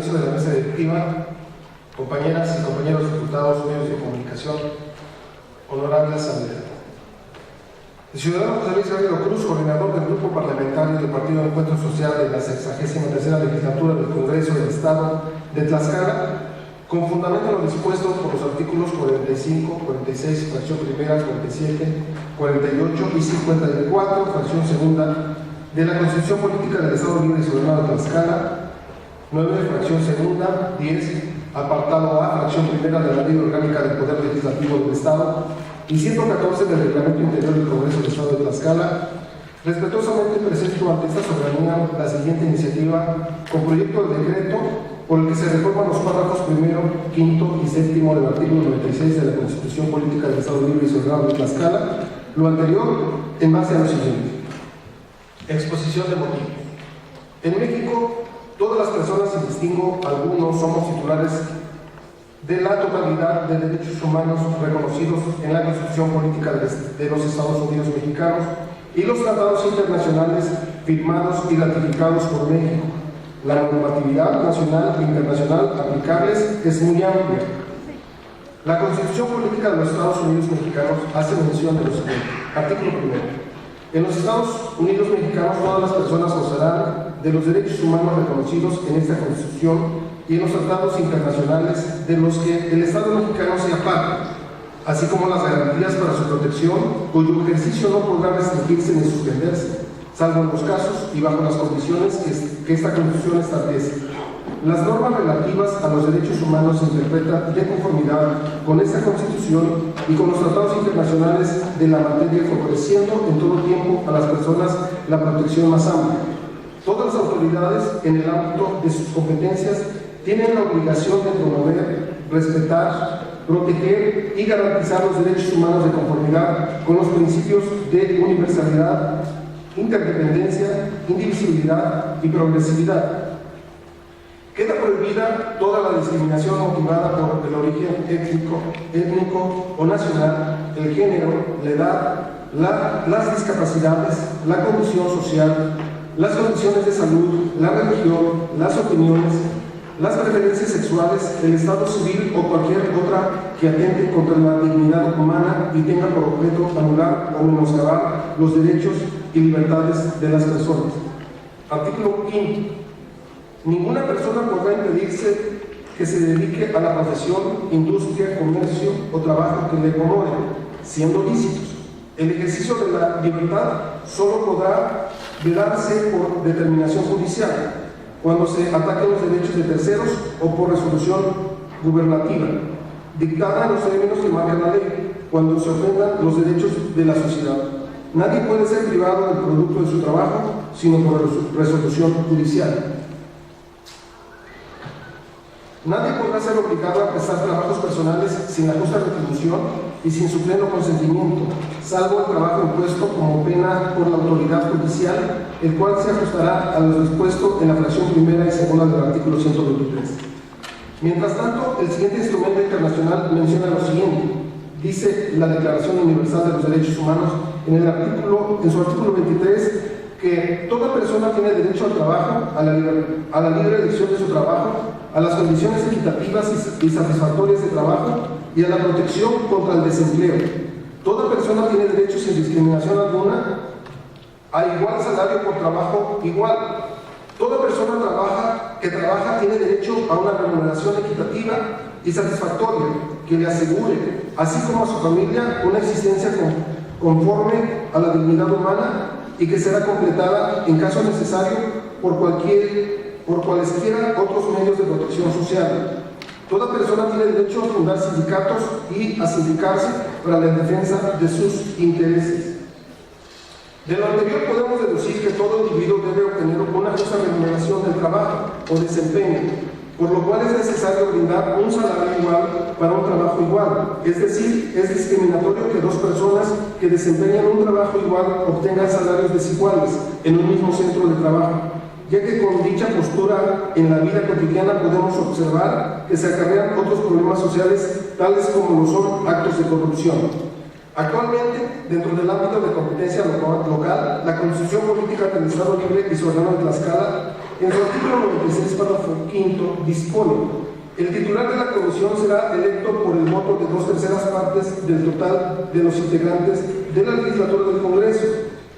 permiso de la mesa directiva, compañeras y compañeros diputados, medios de comunicación, honorable asamblea. El ciudadano José Luis Guerrero Cruz, coordinador del Grupo Parlamentario del Partido de Encuentro Social de la 63ª Legislatura del Congreso del Estado de Tlaxcala, con fundamento en lo dispuesto por los artículos 45, 46, fracción primera, 47, 48 y 54, fracción segunda, de la Constitución Política del Estado Libre y Soberano de Tlaxcala, 9, fracción segunda, 10, apartado A, fracción primera de la Ley Orgánica del Poder Legislativo del Estado y 114 del Reglamento Interior del Congreso del Estado de Tlaxcala, respetuosamente presento ante esta soberanía la siguiente iniciativa con proyecto de decreto por el que se reforman los párrafos primero, quinto y séptimo del artículo 96 de la Constitución Política del Estado Libre y Soberano de Tlaxcala, lo anterior en base a lo siguiente. Exposición de motivo. En México, todas las personas, sin distingo alguno, somos titulares de la totalidad de derechos humanos reconocidos en la Constitución Política de los Estados Unidos Mexicanos y los tratados internacionales firmados y ratificados por México. La normatividad nacional e internacional aplicables es muy amplia. La Constitución Política de los Estados Unidos Mexicanos hace mención de lo siguiente. Artículo 1. En los Estados Unidos Mexicanos todas las personas gozarán de los derechos humanos reconocidos en esta Constitución y en los tratados internacionales de los que el Estado mexicano sea parte, así como las garantías para su protección, cuyo ejercicio no podrá restringirse ni suspenderse, salvo en los casos y bajo las condiciones que esta Constitución establece. Las normas relativas a los derechos humanos se interpretan de conformidad con esta Constitución y con los tratados internacionales de la materia, favoreciendo en todo tiempo a las personas la protección más amplia. Todas las autoridades, en el ámbito de sus competencias, tienen la obligación de promover, respetar, proteger y garantizar los derechos humanos de conformidad con los principios de universalidad, interdependencia, indivisibilidad y progresividad. Queda prohibida toda la discriminación motivada por el origen étnico o nacional, el género, la edad, las discapacidades, la condición social, las condiciones de salud, la religión, las opiniones, las preferencias sexuales, el estado civil o cualquier otra que atente contra la dignidad humana y tenga por objeto anular o menoscabar los derechos y libertades de las personas. Artículo 5. Ninguna persona podrá impedirse que se dedique a la profesión, industria, comercio o trabajo que le acomode, siendo lícitos. El ejercicio de la libertad solo podrá velarse por determinación judicial, cuando se ataquen los derechos de terceros o por resolución gubernativa, dictada en los términos que marca la ley, cuando se ofendan los derechos de la sociedad. Nadie puede ser privado del producto de su trabajo, sino por resolución judicial. Nadie podrá ser obligado a prestar trabajos personales sin la justa retribución y sin su pleno consentimiento, salvo el trabajo impuesto como pena por la autoridad judicial, el cual se ajustará a lo dispuesto en la fracción primera y segunda del artículo 123. Mientras tanto, el siguiente instrumento internacional menciona lo siguiente. Dice la Declaración Universal de los Derechos Humanos en su artículo 23 que toda persona tiene derecho al trabajo, a la libre elección de su trabajo, a las condiciones equitativas y satisfactorias de trabajo y a la protección contra el desempleo. Toda persona tiene derecho sin discriminación alguna a igual salario por trabajo igual. Toda persona que trabaja tiene derecho a una remuneración equitativa y satisfactoria que le asegure, así como a su familia, una existencia conforme a la dignidad humana y que será completada en caso necesario por cualesquiera otros medios de protección social. Toda persona tiene derecho a fundar sindicatos y a sindicarse para la defensa de sus intereses. De lo anterior podemos deducir que todo individuo debe obtener una justa remuneración del trabajo o desempeño, por lo cual es necesario brindar un salario igual para un trabajo igual. Es decir, es discriminatorio que dos personas que desempeñan un trabajo igual obtengan salarios desiguales en un mismo centro de trabajo, ya que con dicha postura en la vida cotidiana podemos observar que se acarrean otros problemas sociales, tales como lo son actos de corrupción. Actualmente, dentro del ámbito de competencia local, la Constitución Política del Estado Libre y Soberano de Tlaxcala En su artículo 96, párrafo quinto, dispone: el titular de la comisión será electo por el voto de 2/3 partes del total de los integrantes de la legislatura del Congreso.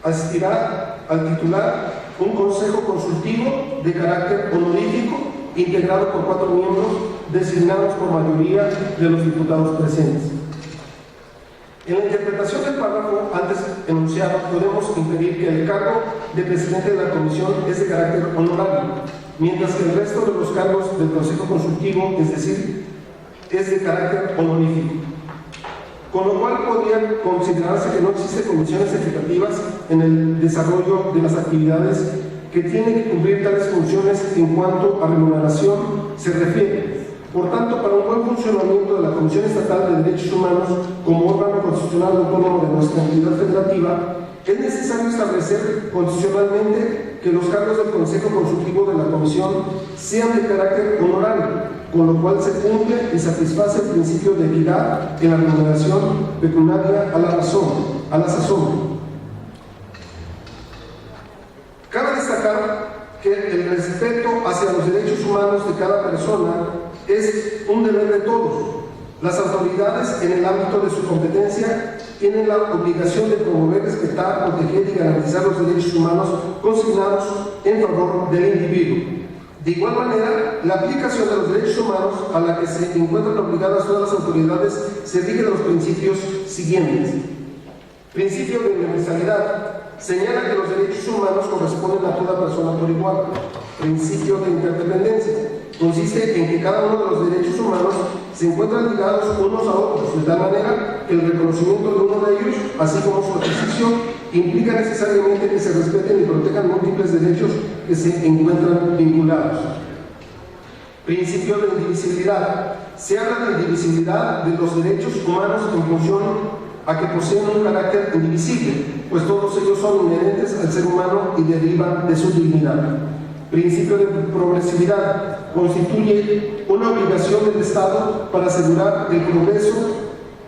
Asistirá al titular un consejo consultivo de carácter honorífico integrado por 4 miembros designados por mayoría de los diputados presentes. En la interpretación del párrafo antes enunciado, podemos inferir que el cargo de presidente de la comisión es de carácter honorario, mientras que el resto de los cargos del Consejo Consultivo, es decir, es de carácter honorífico. Con lo cual podría considerarse que no existen condiciones equitativas en el desarrollo de las actividades que tienen que cumplir tales funciones en cuanto a remuneración se refiere. Por tanto, para un buen funcionamiento de la Comisión Estatal de Derechos Humanos como órgano constitucional autónomo de nuestra entidad federativa, es necesario establecer constitucionalmente que los cargos del Consejo Consultivo de la Comisión sean de carácter honorario, con lo cual se cumple y satisface el principio de equidad en la remuneración pecuniaria a la sazón. Cabe destacar que el respeto hacia los derechos humanos de cada persona es un deber de todos. Las autoridades, en el ámbito de su competencia, tienen la obligación de promover, respetar, proteger y garantizar los derechos humanos consignados en favor del individuo. De igual manera, la aplicación de los derechos humanos a la que se encuentran obligadas todas las autoridades se rige de los principios siguientes. Principio de universalidad. Señala que los derechos humanos corresponden a toda persona por igual. Principio de interdependencia. Consiste en que cada uno de los derechos humanos se encuentran ligados unos a otros, de tal manera que el reconocimiento de uno de ellos, así como su ejercicio, implica necesariamente que se respeten y protejan múltiples derechos que se encuentran vinculados. Principio de indivisibilidad. Se habla de indivisibilidad de los derechos humanos en función a que poseen un carácter indivisible, pues todos ellos son inherentes al ser humano y derivan de su dignidad. Principio de progresividad. Constituye una obligación del Estado para asegurar el progreso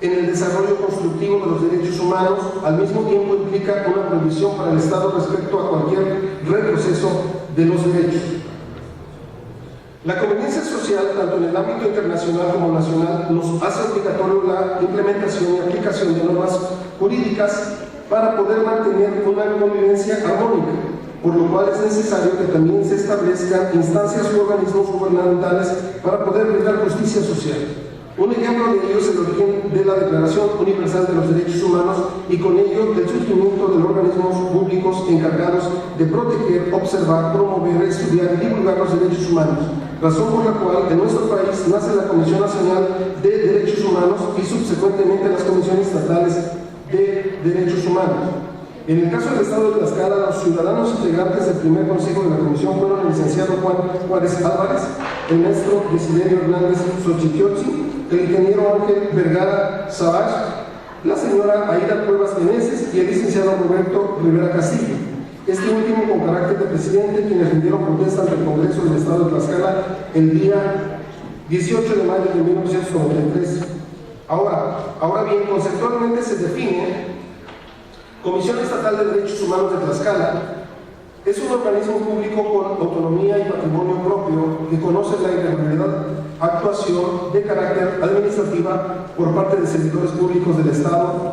en el desarrollo constructivo de los derechos humanos. Al mismo tiempo implica una prohibición para el Estado respecto a cualquier retroceso de los derechos. La conveniencia social, tanto en el ámbito internacional como nacional, nos hace obligatorio la implementación y aplicación de normas jurídicas para poder mantener una convivencia armónica, por lo cual es necesario que también se establezcan instancias u organismos gubernamentales para poder brindar justicia social. Un ejemplo de ello es el origen de la Declaración Universal de los Derechos Humanos y con ello el surgimiento de los organismos públicos encargados de proteger, observar, promover, estudiar y divulgar los derechos humanos, razón por la cual en nuestro país nace la Comisión Nacional de Derechos Humanos y subsecuentemente las Comisiones Estatales de Derechos Humanos. En el caso del Estado de Tlaxcala, los ciudadanos integrantes del primer consejo de la comisión fueron el licenciado Juan Juárez Álvarez, el maestro Desiderio Hernández Xochitiotzi, el ingeniero Ángel Vergara Savage, la señora Aida Cuevas Meneses y el licenciado Roberto Rivera Castillo. Este último con carácter de presidente, quienes rindieron protesta ante el Congreso del Estado de Tlaxcala el día 18 de mayo de 1993. Ahora bien, conceptualmente se define Comisión Estatal de Derechos Humanos de Tlaxcala. Es un organismo público con autonomía y patrimonio propio que conoce la irregularidad, actuación de carácter administrativa por parte de servidores públicos del Estado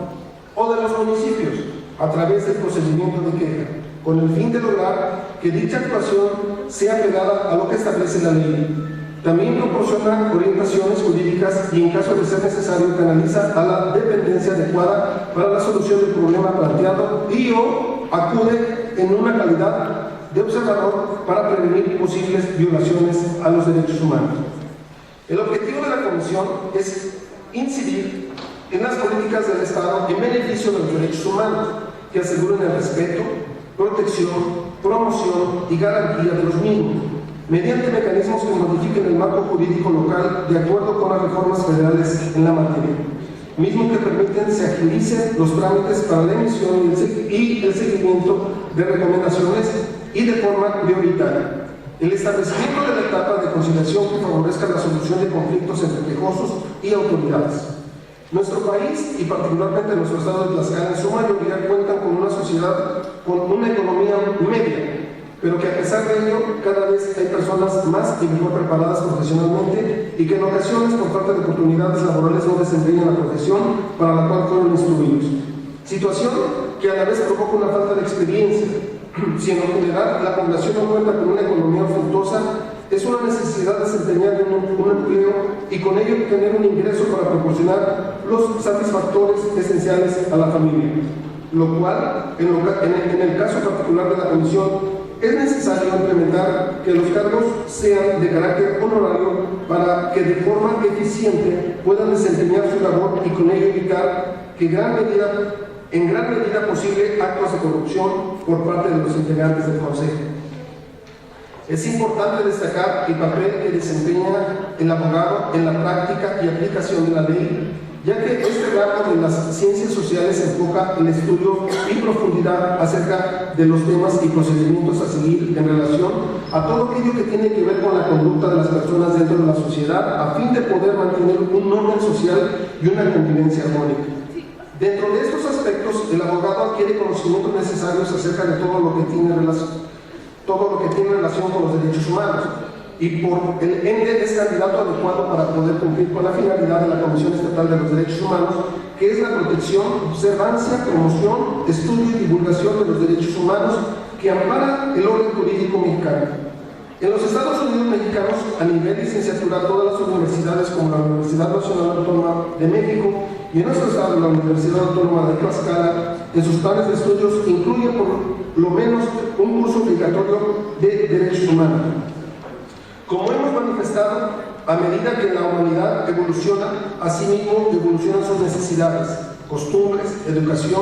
o de los municipios a través del procedimiento de queja, con el fin de lograr que dicha actuación sea pegada a lo que establece la ley. También proporciona orientaciones jurídicas y en caso de ser necesario canaliza a la dependencia adecuada para la solución del problema planteado y o acude en una calidad de observador para prevenir posibles violaciones a los derechos humanos. El objetivo de la Comisión es incidir en las políticas del Estado en beneficio de los derechos humanos que aseguren el respeto, protección, promoción y garantía de los mismos, mediante mecanismos que modifiquen el marco jurídico local de acuerdo con las reformas federales en la materia, mismo que permiten se agilicen los trámites para la emisión y el seguimiento de recomendaciones y de forma prioritaria. El establecimiento de la etapa de conciliación que favorezca la solución de conflictos entre quejosos y autoridades. Nuestro país, y particularmente nuestro estado de Tlaxcala, en su mayoría cuentan con una sociedad con una economía media, pero que a pesar de ello cada vez hay personas más y mejor preparadas profesionalmente y que en ocasiones por falta de oportunidades laborales no desempeñan la profesión para la cual fueron instruidos. Situación que a la vez provoca una falta de experiencia. Si en lo general la población no cuenta con una economía ostentosa, es una necesidad desempeñar un empleo y con ello tener un ingreso para proporcionar los satisfactores esenciales a la familia, lo cual, en el caso particular de la comisión, es necesario implementar que los cargos sean de carácter honorario para que de forma eficiente puedan desempeñar su labor y con ello evitar que en gran medida posible actos de corrupción por parte de los integrantes del Consejo. Es importante destacar el papel que desempeña el abogado en la práctica y aplicación de la ley, ya que este ramo de las ciencias sociales enfoca el estudio y profundidad acerca de los temas y procedimientos a seguir en relación a todo aquello que tiene que ver con la conducta de las personas dentro de la sociedad a fin de poder mantener un orden social y una convivencia armónica. Dentro de estos aspectos, el abogado adquiere conocimientos necesarios acerca de todo lo que tiene relación con los derechos humanos y por el ende es candidato adecuado para poder cumplir con la finalidad de la Comisión Estatal de los Derechos Humanos, que es la protección, observancia, promoción, estudio y divulgación de los derechos humanos que amparan el orden jurídico mexicano. En los Estados Unidos mexicanos, a nivel licenciatura, todas las universidades como la Universidad Nacional Autónoma de México y en nuestro estado la Universidad Autónoma de Tlaxcala, en sus planes de estudios incluyen por lo menos un curso obligatorio de derechos humanos. Como hemos manifestado, a medida que la humanidad evoluciona, asimismo evolucionan sus necesidades, costumbres, educación,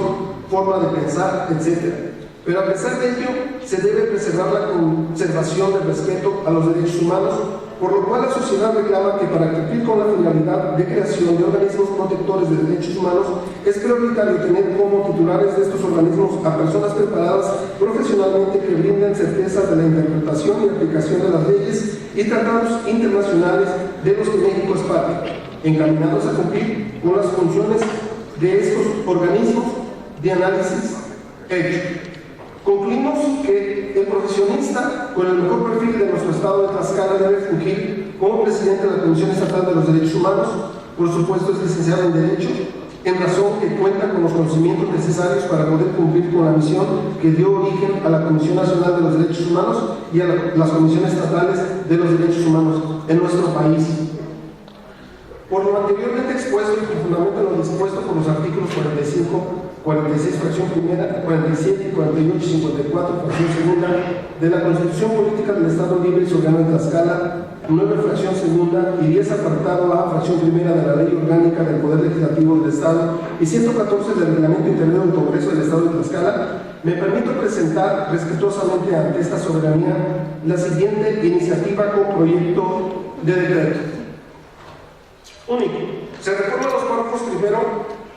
forma de pensar, etc. Pero a pesar de ello, se debe preservar la conservación del respeto a los derechos humanos, por lo cual la sociedad reclama que para cumplir con la finalidad de creación de organismos protectores de derechos humanos, es prioritario tener como titulares de estos organismos a personas preparadas profesionalmente que brinden certeza de la interpretación y aplicación de las leyes y tratados internacionales de los que México es parte, encaminados a cumplir con las funciones de estos organismos de análisis hecho. Concluimos que el profesionista con el mejor perfil de nuestro estado de Tlaxcala debe fungir como presidente de la Comisión Estatal de los Derechos Humanos. Por supuesto, es licenciado en Derecho, en razón que cuenta con los conocimientos necesarios para poder cumplir con la misión que dio origen a la Comisión Nacional de los Derechos Humanos y a las comisiones estatales de los derechos humanos en nuestro país. Por lo anteriormente expuesto y con fundamento en lo dispuesto por los artículos 45, 46, fracción primera, 47, 48 y 54, fracción segunda, de la Constitución Política del Estado Libre y Soberano de Tlaxcala, 9, fracción segunda, y 10, apartado A, fracción primera de la Ley Orgánica del Poder Legislativo del Estado, y 114 del Reglamento Interior del Congreso del Estado de Tlaxcala, me permito presentar respetuosamente ante esta soberanía la siguiente iniciativa con proyecto de decreto. Único. Se reforman los párrafos primero,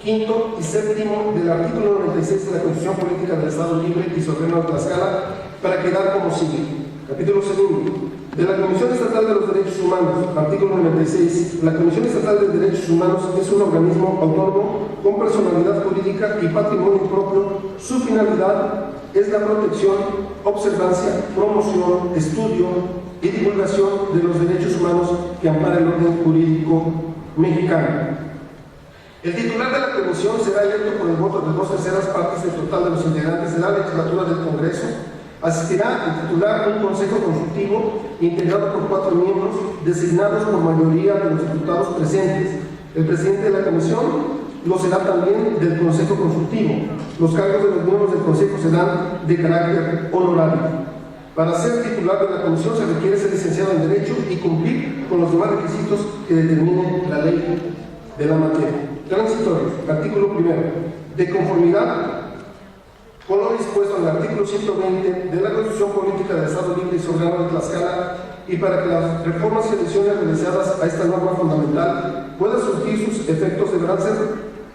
quinto y séptimo del artículo 96 de la Constitución Política del Estado Libre y Soberano de Tlaxcala para quedar como sigue. Capítulo segundo. De la Comisión Estatal de los Derechos Humanos, artículo 96. La Comisión Estatal de Derechos Humanos es un organismo autónomo con personalidad jurídica y patrimonio propio. Su finalidad es la protección, observancia, promoción, estudio y divulgación de los derechos humanos que ampara el orden jurídico mexicano. El titular de la comisión será electo por el voto de 2/3 partes del total de los integrantes de la legislatura del Congreso. Asistirá el titular un consejo consultivo integrado por 4 miembros designados por mayoría de los diputados presentes. El presidente de la comisión lo será también del consejo consultivo. Los cargos de los miembros del consejo serán de carácter honorario. Para ser titular de la comisión se requiere ser licenciado en Derecho y cumplir con los demás requisitos que determine la ley de la materia. Transitorios. Artículo primero. De conformidad con lo dispuesto en el artículo 120 de la Constitución Política del Estado Libre y Soberano de Tlaxcala, y para que las reformas y adiciones realizadas a esta norma fundamental puedan surtir sus efectos, deberán ser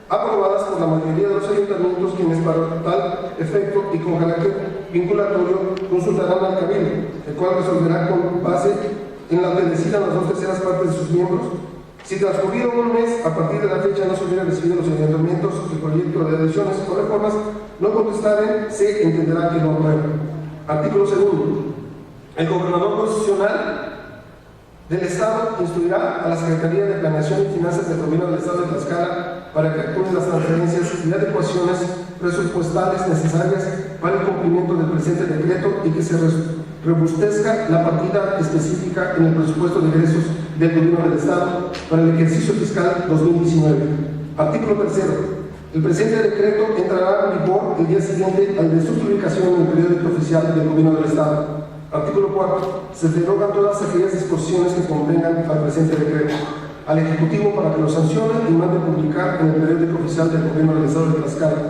aprobadas por la mayoría de los ayuntamientos, quienes para tal efecto y con carácter vinculatorio consultarán al Cabildo, el cual resolverá con base en la que decidan las 2/3 partes de sus miembros. Si transcurrido un mes a partir de la fecha no se hubieran recibido los ayuntamientos el proyecto de adiciones o reformas no contestaren, se entenderá que no aprueban. Artículo 2. El gobernador constitucional del Estado instruirá a la Secretaría de Planeación y Finanzas del Gobierno del Estado de Tlaxcala para que actúen las transferencias y adecuaciones presupuestales necesarias para el cumplimiento del presente decreto y que se robustezca la partida específica en el presupuesto de ingresos del Gobierno del Estado para el ejercicio fiscal 2019. Artículo 3. El presente decreto entrará en vigor el día siguiente al de su publicación en el periódico oficial del Gobierno del Estado. Artículo 4. Se derogan todas aquellas disposiciones que convengan al presente decreto al Ejecutivo para que lo sancione y mande publicar en el periódico oficial del Gobierno del Estado de Tlaxcala,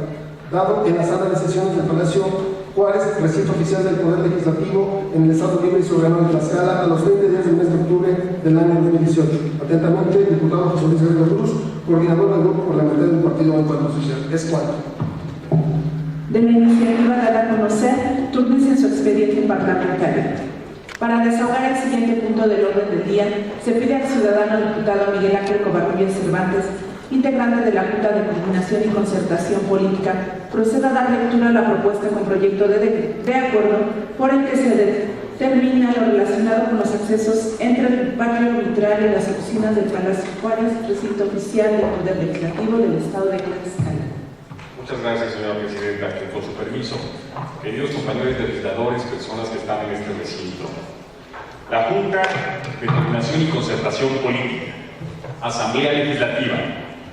dado en la sala de sesiones del Palacio Juárez, recinto oficial del Poder Legislativo en el Estado Libre y Soberano de Tlaxcala, a los 20 días del mes de octubre del año 2018. Atentamente, el diputado José Luis Guerrero Cruz, coordinador del grupo parlamentario del Partido Encuentro Social. Es cuanto. De la iniciativa dada a conocer, túrnese en su expediente parlamentario. Para desahogar el siguiente punto del orden del día, se pide al ciudadano diputado Miguel Ángel Covarrubias Cervantes, integrante de la Junta de Coordinación y Concertación Política, proceda a dar lectura a la propuesta con proyecto de acuerdo por el que se determina lo relacionado con los accesos entre el patio vitral y las oficinas del Palacio Juárez, recinto oficial del Poder Legislativo del Estado de Tlaxcala. Muchas gracias, señora presidenta. Con su permiso, queridos compañeros legisladores, personas que están en este recinto, la Junta de Coordinación y Concertación Política, Asamblea Legislativa,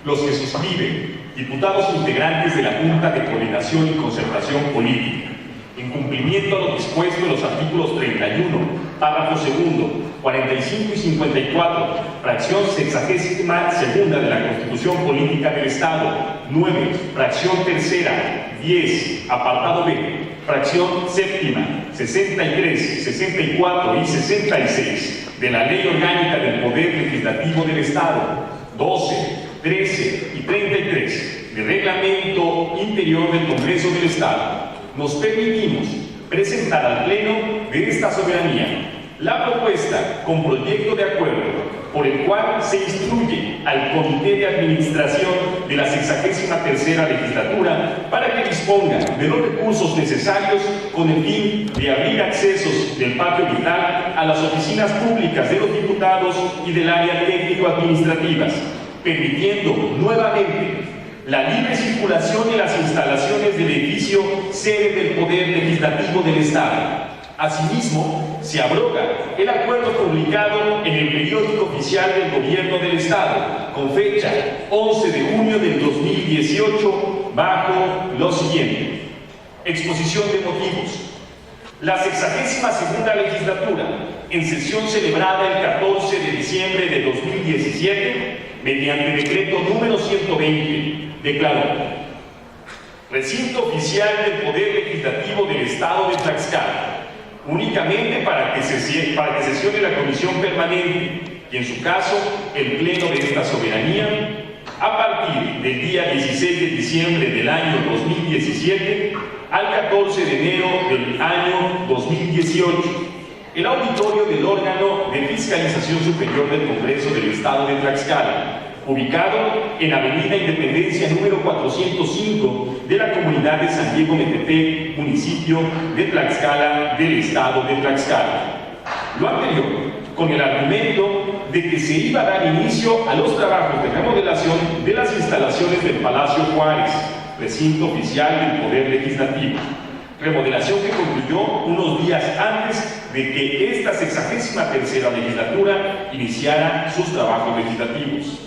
los que suscriben, diputados integrantes de la Junta de Coordinación y Concertación Política, en cumplimiento a lo dispuesto en los artículos 31, párrafo segundo, 45 y 54, fracción 62ª de la Constitución Política del Estado, 9, fracción tercera, 10, apartado B, fracción séptima, 63, 64 y 66 de la Ley Orgánica del Poder Legislativo del Estado, 12, 13 y 33 del Reglamento Interior del Congreso del Estado, nos permitimos presentar al Pleno de esta soberanía la propuesta con proyecto de acuerdo por el cual se instruye al Comité de Administración de la 63ª Legislatura para que disponga de los recursos necesarios con el fin de abrir accesos del patio vitral a las oficinas públicas de los diputados y del área técnico-administrativas, permitiendo nuevamente la libre circulación en las instalaciones del edificio sede del Poder Legislativo del Estado. Asimismo, se abroga el acuerdo publicado en el periódico oficial del Gobierno del Estado, con fecha 11 de junio del 2018, bajo lo siguiente. Exposición de motivos. La 62ª legislatura, en sesión celebrada el 14 de diciembre de 2017, mediante decreto número 120, declaró: recinto oficial del Poder Legislativo del Estado de Tlaxcala, únicamente para que sesione la comisión permanente y en su caso el pleno de esta soberanía, a partir del día 16 de diciembre del año 2017 al 14 de enero del año 2018, el auditorio del órgano de fiscalización superior del Congreso del Estado de Tlaxcala, ubicado en Avenida Independencia número 405 de la comunidad de San Diego Metepec, municipio de Tlaxcala, del Estado de Tlaxcala. Lo anterior, con el argumento de que se iba a dar inicio a los trabajos de remodelación de las instalaciones del Palacio Juárez, recinto oficial del Poder Legislativo. Remodelación que concluyó unos días antes de que esta 63ª legislatura iniciara sus trabajos legislativos.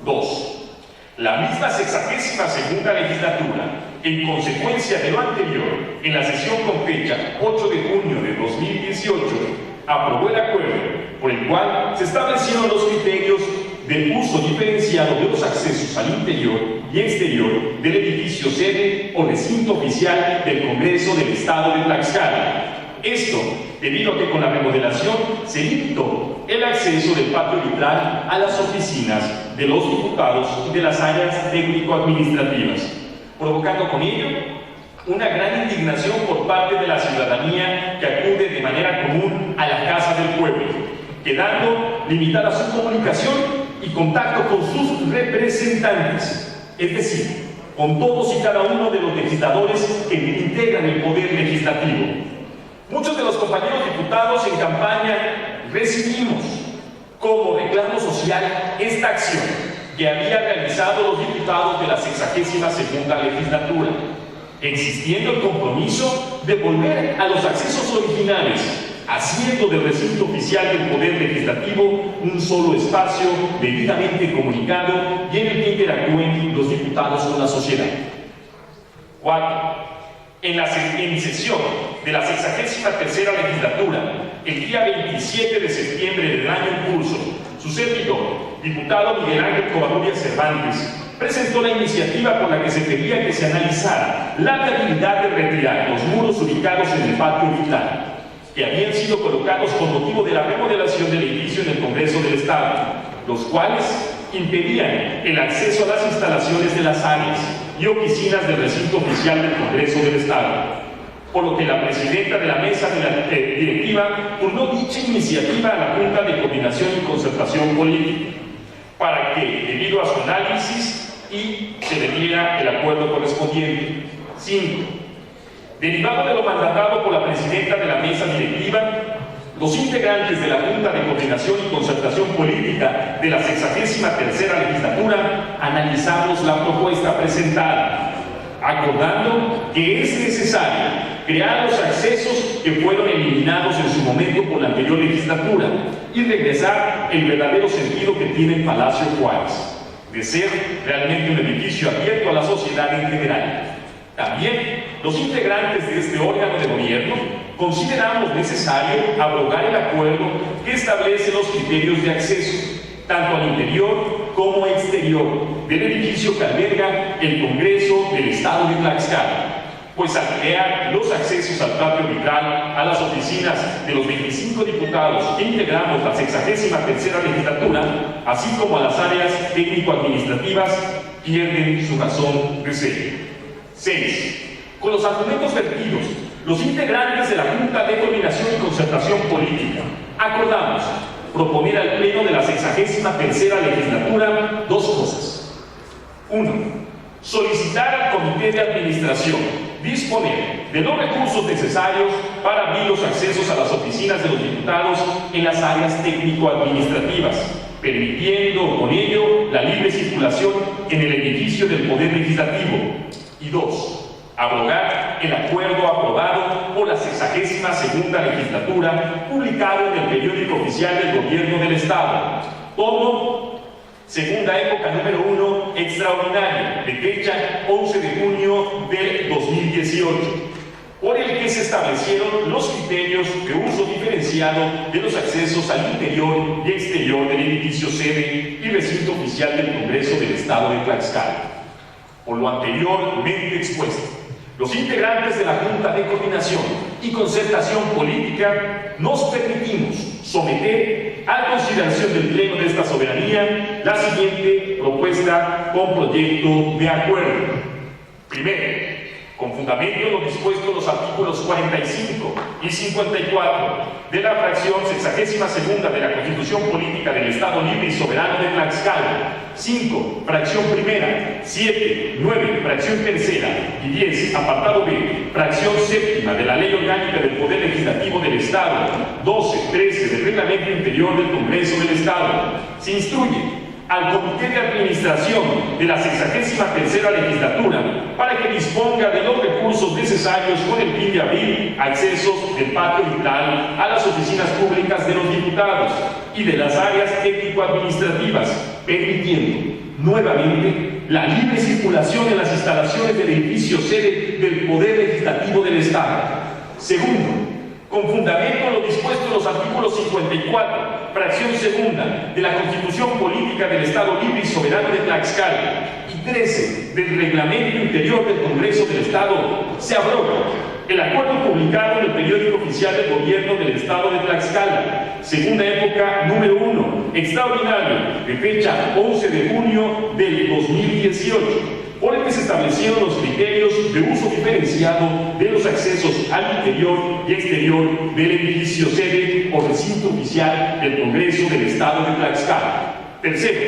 2. La misma 62ª legislatura, en consecuencia de lo anterior, en la sesión con fecha 8 de junio de 2018, aprobó el acuerdo por el cual se establecieron los criterios del uso diferenciado de los accesos al interior y exterior del edificio sede o recinto oficial del Congreso del Estado de Tlaxcala. Esto debido a que con la remodelación se limitó el acceso del patio vitral a las oficinas de los diputados y de las áreas técnico-administrativas, provocando con ello una gran indignación por parte de la ciudadanía que acude de manera común a la Casa del Pueblo, quedando limitada su comunicación y contacto con sus representantes, es decir, con todos y cada uno de los legisladores que integran el Poder Legislativo. Muchos de los compañeros diputados en campaña recibimos como reclamo social esta acción que habían realizado los diputados de la 62ª legislatura, existiendo el compromiso de volver a los accesos originales, haciendo del recinto oficial del Poder Legislativo un solo espacio debidamente comunicado y en el que interactúen los diputados con la sociedad. 4. En sesión de la 63ª legislatura, el día 27 de septiembre del año en curso, su servidor, diputado Miguel Ángel Covarrubias Cervantes, presentó la iniciativa por la que se pedía que se analizara la viabilidad de retirar los muros ubicados en el patio vital, que habían sido colocados con motivo de la remodelación del edificio en el Congreso del Estado, los cuales impedían el acceso a las instalaciones de las áreas y oficinas del recinto oficial del Congreso del Estado, por lo que la presidenta de la mesa de la directiva turnó dicha iniciativa a la Junta de Coordinación y Concertación Política, para que, debido a su análisis, se le diera el acuerdo correspondiente. 5. Derivado de lo mandatado por la presidenta de la mesa directiva, los integrantes de la Junta de Coordinación y Concertación Política de la 63ª legislatura analizamos la propuesta presentada, acordando que es necesario crear los accesos que fueron eliminados en su momento por la anterior legislatura y regresar el verdadero sentido que tiene el Palacio Juárez, de ser realmente un edificio abierto a la sociedad en general. También los integrantes de este órgano de gobierno consideramos necesario abrogar el acuerdo que establece los criterios de acceso, tanto al interior como exterior, del edificio que alberga el Congreso del Estado de Tlaxcala, pues al crear los accesos al patio vitral, a las oficinas de los 25 diputados que integramos la 63ª legislatura, así como a las áreas técnico-administrativas, pierden su razón de ser. 6. Con los argumentos vertidos, los integrantes de la Junta de Coordinación y Concertación Política acordamos proponer al Pleno de la 63ª legislatura dos cosas. 1. Solicitar al Comité de Administración disponer de los recursos necesarios para abrir los accesos a las oficinas de los diputados en las áreas técnico-administrativas, permitiendo con ello la libre circulación en el edificio del Poder Legislativo. Y 2. Abrogar el acuerdo aprobado por la 62ª legislatura, publicado en el periódico oficial del Gobierno del Estado, tomo segunda época número 1 extraordinario, de fecha 11 de junio del 2018, por el que se establecieron los criterios de uso diferenciado de los accesos al interior y exterior del edificio sede y recinto oficial del Congreso del Estado de Tlaxcala. Por lo anteriormente expuesto, los integrantes de la Junta de Coordinación y Concertación Política nos permitimos someter a consideración del Pleno de esta soberanía la siguiente propuesta con proyecto de acuerdo. Primero, con fundamento en lo dispuesto en los artículos 45 y 54 de la fracción 62ª de la Constitución Política del Estado Libre y Soberano de Tlaxcala, 5, fracción primera, 7, 9, fracción tercera y 10, apartado B, fracción séptima de la Ley Orgánica del Poder Legislativo del Estado, 12, 13 del Reglamento Interior del Congreso del Estado, se instruye al Comité de Administración de la 63ª legislatura para que disponga de los recursos necesarios con el fin de abrir accesos del patio vitral a las oficinas públicas de los diputados y de las áreas técnico-administrativas, permitiendo nuevamente la libre circulación en las instalaciones del edificio sede del Poder Legislativo del Estado. Segundo, con fundamento en lo dispuesto en los artículos 54, fracción segunda de la Constitución Política del Estado Libre y Soberano de Tlaxcala y 13 del Reglamento Interior del Congreso del Estado, se abroga el acuerdo publicado en el periódico oficial del Gobierno del Estado de Tlaxcala, segunda época número 1, extraordinario, de fecha 11 de junio del 2018, por el que se establecieron los criterios de uso diferenciado de los accesos al interior y exterior del edificio sede o recinto oficial del Congreso del Estado de Tlaxcala. Tercero,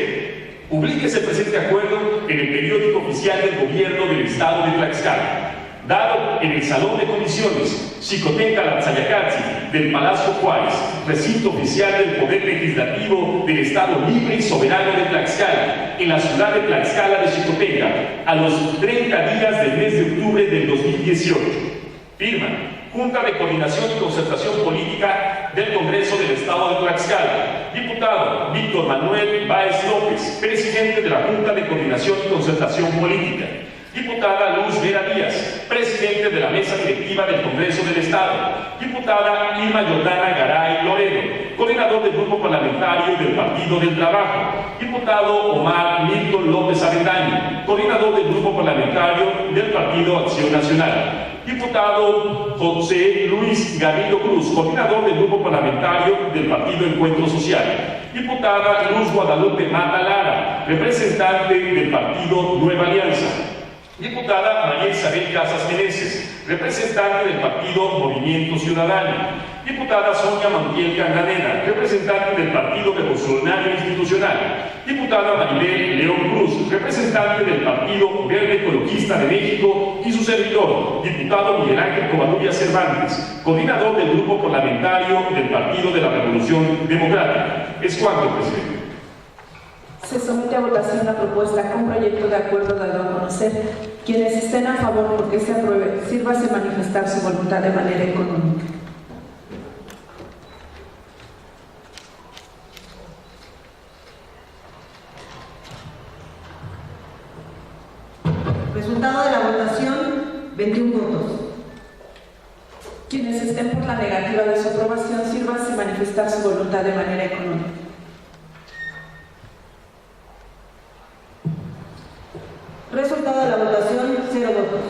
publíquese el presente acuerdo en el periódico oficial del Gobierno del Estado de Tlaxcala. dado en el Salón de Comisiones Xicotenca Latzayacatzi del Palacio Juárez, recinto oficial del Poder Legislativo del Estado Libre y Soberano de Tlaxcala, en la ciudad de Tlaxcala de Xicotenca, a los 30 días del mes de octubre del 2018. Firma Junta de Coordinación y Concertación Política del Congreso del Estado de Tlaxcala. Diputado Víctor Manuel Báez López, presidente de la Junta de Coordinación y Concertación Política. Diputada Luz Vera Díaz, presidente de la Mesa Directiva del Congreso del Estado. Diputada Irma Jordana Garay Loredo, coordinador del Grupo Parlamentario del Partido del Trabajo. Diputado Omar Milton López Avendaño, coordinador del Grupo Parlamentario del Partido Acción Nacional. Diputado José Luis Garrido Cruz, coordinador del Grupo Parlamentario del Partido Encuentro Social. Diputada Luz Guadalupe Mata Lara, representante del Partido Nueva Alianza. Diputada María Isabel Casas Meneses, representante del Partido Movimiento Ciudadano. Diputada Sonia Montiel Candanera, representante del Partido Revolucionario Institucional. Diputada Maribel León Cruz, representante del Partido Verde Ecologista de México, y su servidor, diputado Miguel Ángel Covarrubias Cervantes, coordinador del Grupo Parlamentario del Partido de la Revolución Democrática. Es cuanto, presidente. Se somete a votación la propuesta con proyecto de acuerdo dado a conocer. Quienes estén a favor porque se apruebe, sírvase manifestar su voluntad de manera económica. Resultado de la votación, 21 votos. Quienes estén por la negativa de su aprobación, sírvase manifestar su voluntad de manera económica. Resultado de la votación, 0 votos.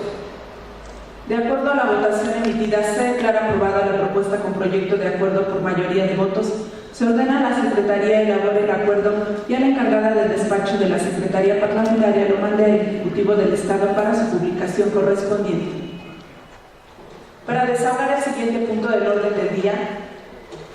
De acuerdo a la votación emitida, se declara aprobada la propuesta con proyecto de acuerdo por mayoría de votos. Se ordena a la Secretaría elaborar el acuerdo y a la encargada del despacho de la Secretaría Parlamentaria lo mande al Ejecutivo del Estado para su publicación correspondiente. Para desahogar el siguiente punto del orden del día,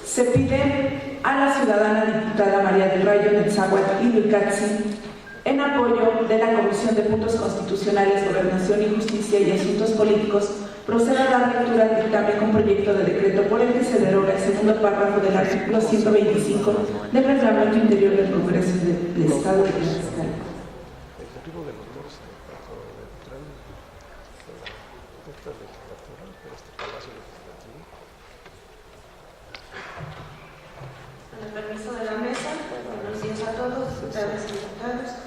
se pide a la ciudadana diputada María del Rayo Netzahuatl Ilhuicatzi, en apoyo de la Comisión de Puntos Constitucionales, Gobernación y Justicia y Asuntos Políticos, proceda a dar lectura al dictamen con proyecto de decreto por el que se deroga el segundo párrafo del artículo 125 del Reglamento Interior del Congreso del Estado de Tlaxcala. Con el permiso de la mesa, buenos días a todos, diputadas y diputados.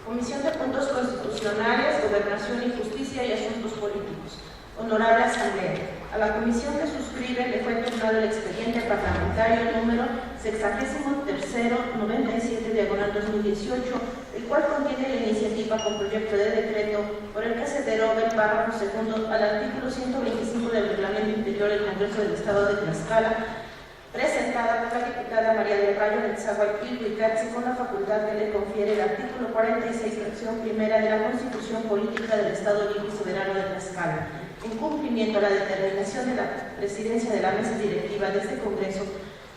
Comisión de Puntos Constitucionales, Gobernación y Justicia y Asuntos Políticos. Honorable Asamblea, a la comisión que suscribe le fue turnado el expediente parlamentario número 63-97/2018, el cual contiene la iniciativa con proyecto de decreto por el que se deroga el párrafo segundo al artículo 125 del Reglamento Interior del Congreso del Estado de Tlaxcala, presentada por la diputada María del Rayo Netzahuatl Ilhuicatzi con la facultad que le confiere el artículo 46, fracción primera de la Constitución Política del Estado Libre y Soberano de Tlaxcala, en cumplimiento a la determinación de la presidencia de la mesa directiva de este Congreso,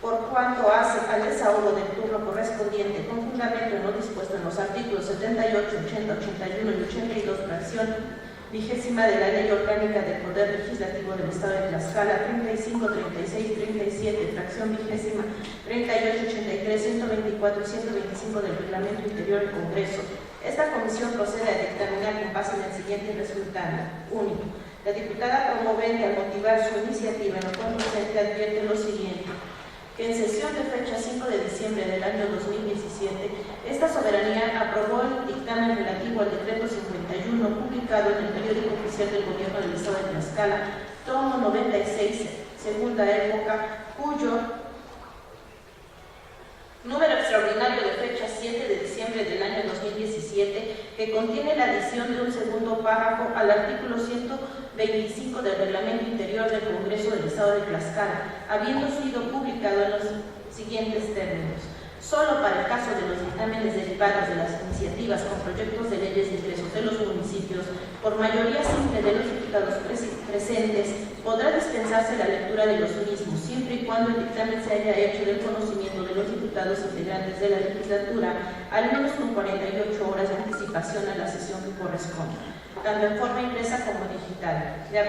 por cuanto hace al desahogo del turno correspondiente con fundamento en lo dispuesto en los artículos 78, 80, 81 y 82, fracción vigésima de la Ley Orgánica del Poder Legislativo del Estado de Tlaxcala, 35, 36, 37, fracción vigésima, 38, 83, 124 y 125 del Reglamento Interior del Congreso. Esta comisión procede a dictaminar con base en el siguiente resultado. 1. La diputada promovente, al motivar su iniciativa en lo conducente, advierte lo siguiente: que en sesión de fecha 5 de diciembre del año 2017, esta soberanía aprobó el dictamen relativo al decreto 51, publicado en el periódico oficial del Gobierno del Estado de Tlaxcala, tomo 96, segunda época, cuyo número extraordinario de fecha 7 de diciembre del año 2017, que contiene la adición de un segundo párrafo al artículo 125 del Reglamento Interior del Congreso del Estado de Tlaxcala, habiendo sido publicado en los siguientes términos: solo para el caso de los dictámenes derivados de las iniciativas con proyectos de leyes de ingresos de los municipios, por mayoría simple de los diputados presentes, podrá dispensarse la lectura de los mismos, siempre y cuando el dictamen se haya hecho del conocimiento de los diputados integrantes de la legislatura, al menos con 48 horas de anticipación a la sesión que corresponda, tanto en forma impresa como digital. De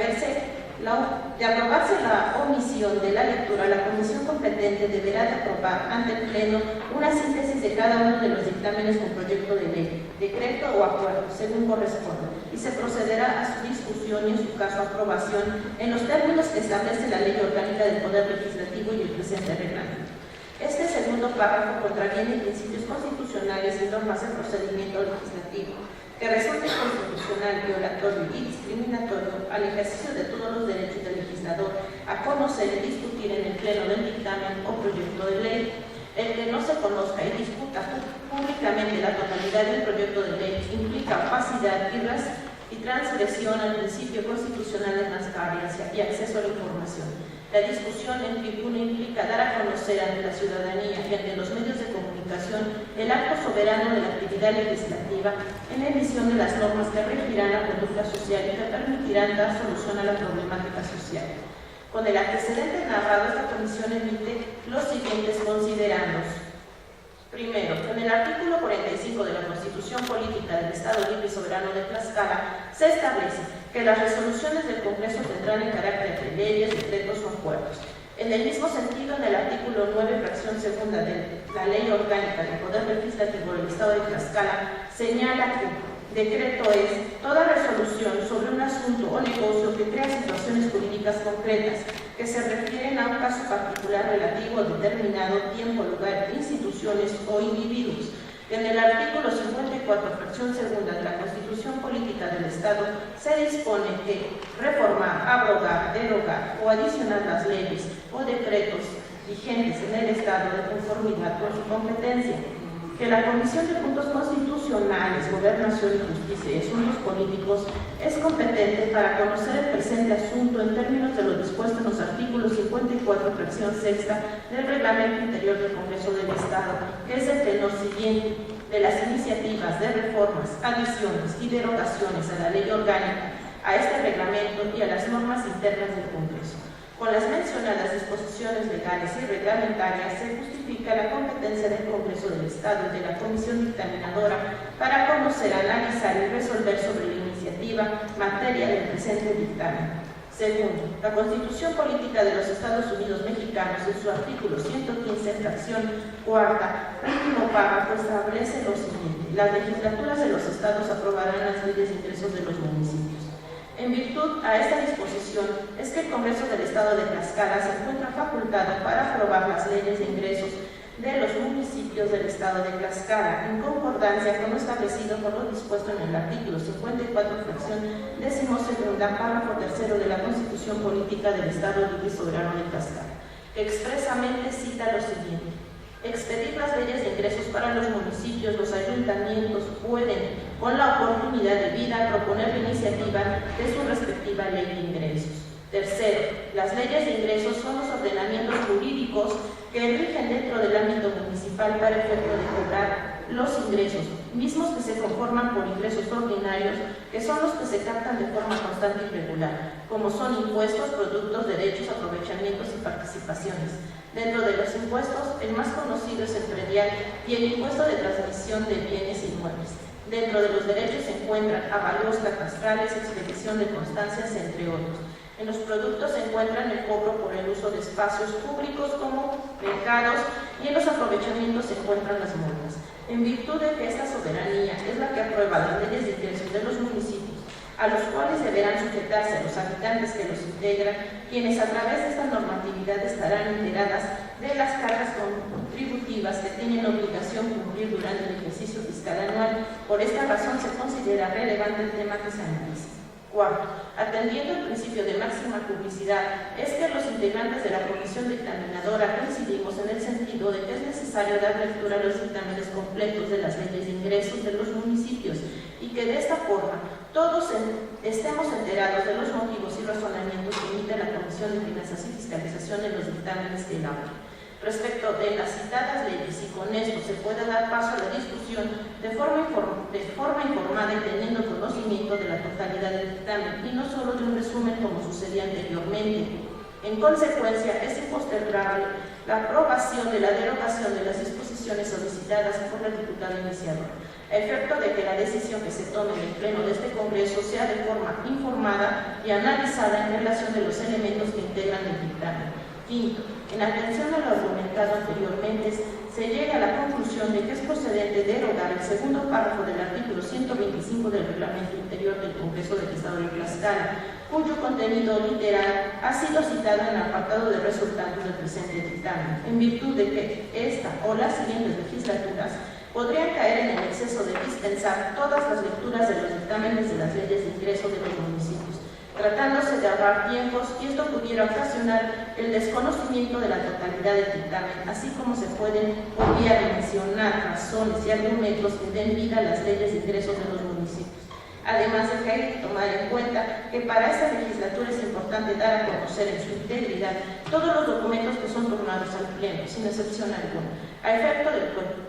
aprobarse la omisión de la lectura, la comisión competente deberá de aprobar ante el Pleno una síntesis de cada uno de los dictámenes con proyecto de ley, decreto o acuerdo, según corresponda, y se procederá a su discusión y en su caso aprobación en los términos que establece la Ley Orgánica del Poder Legislativo y el presente reglamento. Este segundo párrafo contraviene principios constitucionales y normas de procedimiento legislativo, que resulte inconstitucional, violatorio y discriminatorio al ejercicio de todos los derechos del legislador a conocer y discutir en el pleno del dictamen o proyecto de ley. El que no se conozca y discuta públicamente la totalidad del proyecto de ley implica opacidad y transgresión al principio constitucional de transparencia y acceso a la información. La discusión en tribuna implica dar a conocer ante la ciudadanía y ante los medios de comunicación el acto soberano de la actividad legislativa en la emisión de las normas que regirán la conducta social y que permitirán dar solución a la problemática social. Con el antecedente narrado, esta comisión emite los siguientes considerandos. Primero, en el artículo 45 de la Constitución Política del Estado Libre y Soberano de Tlaxcala se establece que las resoluciones del Congreso tendrán el carácter de leyes, decretos o acuerdos. En el mismo sentido, en el artículo 9, fracción segunda de la Ley Orgánica del Poder Legislativo del Estado de Tlaxcala, señala que decreto es toda resolución sobre un asunto o negocio que crea situaciones jurídicas concretas que se refieren a un caso particular relativo a determinado tiempo, lugar, instituciones o individuos. En el artículo 54, fracción segunda de la Constitución Política del Estado, se dispone que reformar, abrogar, derogar o adicionar las leyes o decretos vigentes en el Estado de conformidad con su competencia. Que la Comisión de Puntos Constitucionales, Gobernación y Justicia y Asuntos Políticos es competente para conocer el presente asunto en términos de lo dispuesto en los artículos 54, fracción sexta del Reglamento Interior del Congreso del Estado, que es el tenor siguiente de las iniciativas de reformas, adiciones y derogaciones a la ley orgánica, a este reglamento y a las normas internas del Congreso. Con las mencionadas disposiciones legales y reglamentarias se justifica la competencia del Congreso del Estado y de la Comisión Dictaminadora para conocer, analizar y resolver sobre la iniciativa materia del presente dictamen. Segundo, la Constitución Política de los Estados Unidos Mexicanos, en su artículo 115, fracción cuarta, último párrafo, establece lo siguiente: las legislaturas de los estados aprobarán las leyes de ingresos de los municipios. En virtud a esta disposición es que el Congreso del Estado de Tlaxcala se encuentra facultado para aprobar las leyes de ingresos de los municipios del Estado de Tlaxcala, en concordancia con lo establecido por lo dispuesto en el artículo 54, fracción 12ª, párrafo tercero de la Constitución Política del Estado Libre y Soberano de Tlaxcala, que expresamente cita lo siguiente: expedir las leyes de ingresos para los municipios, los ayuntamientos pueden, con la oportunidad debida, proponer la iniciativa de su respectiva ley de ingresos. Tercero, las leyes de ingresos son los ordenamientos jurídicos que rigen dentro del ámbito municipal para efecto de cobrar los ingresos, mismos que se conforman por ingresos ordinarios, que son los que se captan de forma constante y regular, como son impuestos, productos, derechos, aprovechamientos y participaciones. Dentro de los impuestos, el más conocido es el predial y el impuesto de transmisión de bienes inmuebles. Dentro de los derechos se encuentran avalúos catastrales, expedición de constancias, entre otros. En los productos se encuentran el cobro por el uso de espacios públicos como mercados, y en los aprovechamientos se encuentran las multas. En virtud de que esta soberanía es la que aprueba las leyes de ingresos de los municipios, a los cuales deberán sujetarse a los habitantes que los integran, quienes a través de esta normatividad estarán enteradas de las cargas contributivas que tienen obligación cumplir durante el ejercicio fiscal anual. Por esta razón se considera relevante el tema que se analiza. Cuarto, atendiendo el principio de máxima publicidad, es que los integrantes de la comisión dictaminadora coincidimos en el sentido de que es necesario dar lectura a los dictámenes completos de las leyes de ingresos de los municipios y que de esta forma todos estemos enterados de los motivos y razonamientos que emite la Comisión de Finanzas y Fiscalización en los dictámenes que elabora. Respecto de las citadas leyes, y con esto se puede dar paso a la discusión de forma informada y teniendo conocimiento de la totalidad del dictamen y no solo de un resumen como sucedía anteriormente. En consecuencia, es impostergable la aprobación de la derogación de las disposiciones solicitadas por el diputado iniciador, a efecto de que la decisión que se tome en el Pleno de este Congreso sea de forma informada y analizada en relación de los elementos que integran el dictamen. Quinto, en atención a lo argumentado anteriormente, se llega a la conclusión de que es procedente derogar el segundo párrafo del artículo 125 del Reglamento Interior del Congreso del Estado de Tlaxcala, cuyo contenido literal ha sido citado en el apartado de resultados del presente dictamen, en virtud de que esta o las siguientes legislaturas podrían caer en el exceso de dispensar todas las lecturas de los dictámenes de las leyes de ingreso de los municipios, tratándose de ahorrar tiempos, y esto pudiera ocasionar el desconocimiento de la totalidad del dictamen, así como se pueden obviar y mencionar razones y argumentos que den vida a las leyes de ingresos de los municipios. Además de que hay que tomar en cuenta que para esta legislatura es importante dar a conocer en su integridad todos los documentos que son turnados al Pleno, sin excepción alguna, a efecto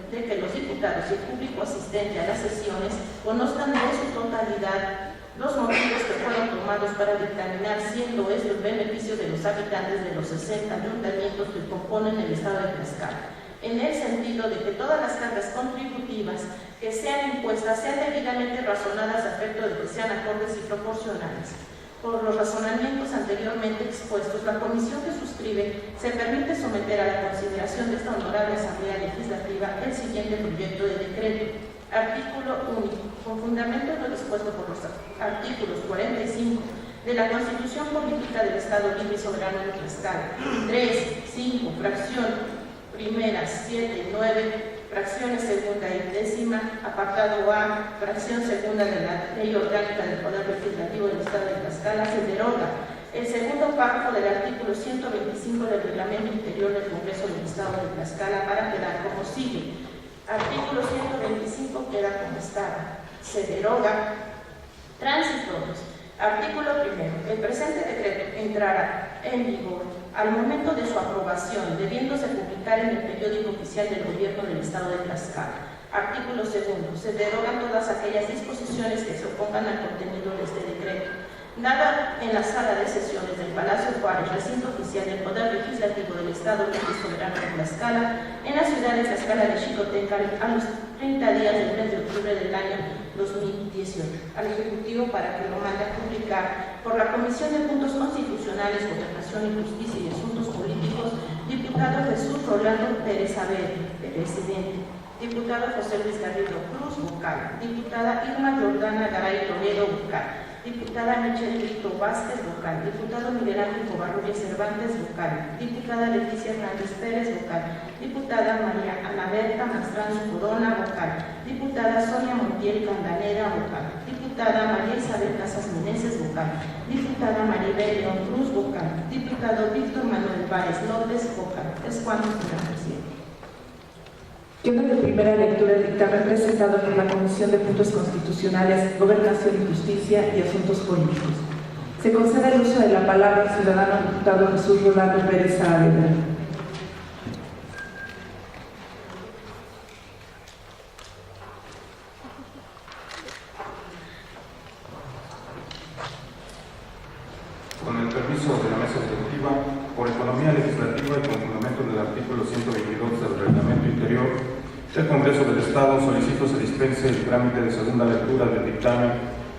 de que los diputados y el público asistente a las sesiones conozcan de su totalidad los motivos que fueron tomados para dictaminar, siendo esto el beneficio de los habitantes de los 60 ayuntamientos que componen el estado de Tlaxcala, en el sentido de que todas las cargas contributivas que sean impuestas sean debidamente razonadas a efecto de que sean acordes y proporcionales. Por los razonamientos anteriormente expuestos, la comisión que suscribe se permite someter a la consideración de esta honorable Asamblea Legislativa el siguiente proyecto de decreto. Artículo único. Con fundamento en lo dispuesto por los artículos 45 de la Constitución Política del Estado Libre y Soberano de Tlaxcala, 3, 5, fracción primera, 7 y 9, fracciones segunda y décima, apartado A, fracción segunda de la Ley Orgánica del Poder Legislativo del Estado de Tlaxcala, se deroga el segundo párrafo del artículo 125 del Reglamento Interior del Congreso del Estado de Tlaxcala para quedar como sigue. Artículo 125 queda como estaba. Se deroga transitorios. Artículo primero. El presente decreto entrará en vigor al momento de su aprobación, debiéndose publicar en el periódico oficial del Gobierno del Estado de Tlaxcala. Artículo segundo. Se derogan todas aquellas disposiciones que se opongan al contenido de este decreto. Dada en la sala de sesiones del Palacio Juárez, recinto oficial del Poder Legislativo del Estado Libre y Soberano de Tlaxcala, en la ciudad de Tlaxcala de Xicotenca, a los 30 días del mes de octubre del año 2018, al Ejecutivo para que lo mande a publicar por la Comisión de Puntos Constitucionales, Gobernación y Justicia y Asuntos Políticos, diputado Jesús Rolando Pérez Abel, presidente; diputado José Luis Garrido Cruz, vocal; diputada Irma Jordana Garay Toledo, vocal; diputada Michelle Víctor Vázquez, vocal; diputado Miguel Ángel Covarrubias Cervantes, vocal; diputada Leticia Hernández Pérez, vocal; diputada María Ana Berta Mastrán Corona, vocal; diputada Sonia Montiel Candanera, vocal; diputada María Isabel Casas Meneses, vocal; diputada Maribel León Cruz, vocal; diputado Víctor Manuel Báez López, vocal. Es cuanto, señor presidente. Queda de primera lectura el dictamen presentado por la Comisión de Puntos Constitucionales, Gobernación y Justicia y Asuntos Políticos. Se concede el uso de la palabra al ciudadano diputado Jesús Rolando Pérez Saavedra. Con el permiso de la mesa ejecutiva, por economía legislativa y con fundamento del artículo 122 del Reglamento Interior del Congreso del Estado, solicito se dispense el trámite de segunda lectura del dictamen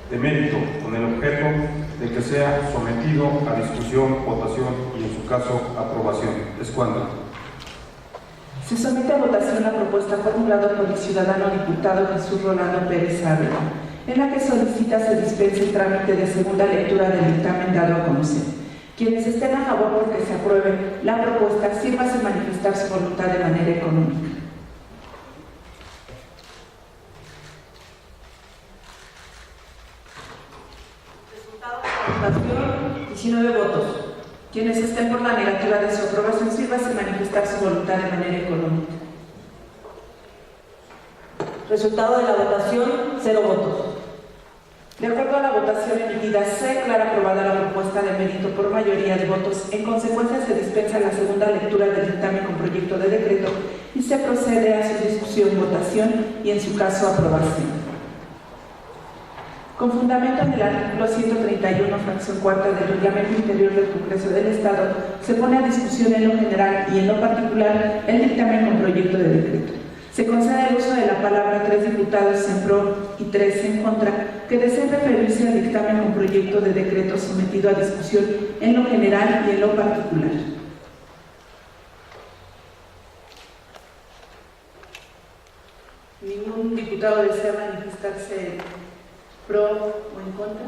de mérito, con el objeto de que sea sometido a discusión, votación y, en su caso, aprobación. Es cuando. Se somete a votación la propuesta formulada por el ciudadano diputado Jesús Rolando Pérez Saavedra, en la que solicita se dispense el trámite de segunda lectura del dictamen dado a conocer. Quienes estén a favor porque se apruebe la propuesta, sírvase manifestar su voluntad de manera económica. Resultado de la votación, 19 votos. Quienes estén por la negativa de su aprobación, sírvase manifestar su voluntad de manera económica. Resultado de la votación, 0 votos. De acuerdo a la votación emitida, se declara aprobada la propuesta de mérito por mayoría de votos. En consecuencia, se dispensa la segunda lectura del dictamen con proyecto de decreto y se procede a su discusión, votación y, en su caso, aprobación. Con fundamento en el artículo 131, fracción cuarta del Reglamento Interior del Congreso del Estado, se pone a discusión en lo general y en lo particular el dictamen con proyecto de decreto. Se concede el uso de la palabra a 3 diputados en pro y 3 en contra que deseen referirse al dictamen con proyecto de decreto sometido a discusión en lo general y en lo particular. ¿Ningún diputado desea manifestarse pro o en contra?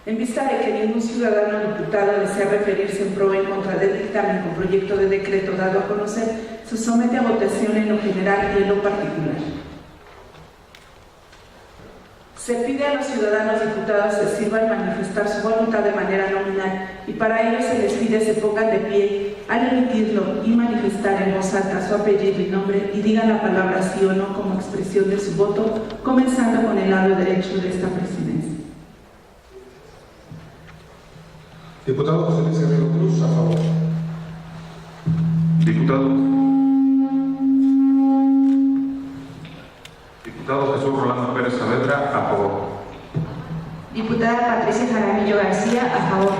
En vista de que ningún ciudadano o diputado desea referirse en pro o en contra del dictamen con proyecto de decreto dado a conocer, se somete a votación en lo general y en lo particular. Se pide a los ciudadanos diputados que sirvan manifestar su voluntad de manera nominal y para ello se les pide se pongan de pie al emitirlo y manifestar en voz alta su apellido y nombre y digan la palabra sí o no como expresión de su voto, comenzando con el lado derecho de esta presidencia. Diputado José Luis Guerrero Cruz, a favor. Diputado Jesús Rolando Pérez Saavedra, a favor. Diputada Patricia Jaramillo García, a favor.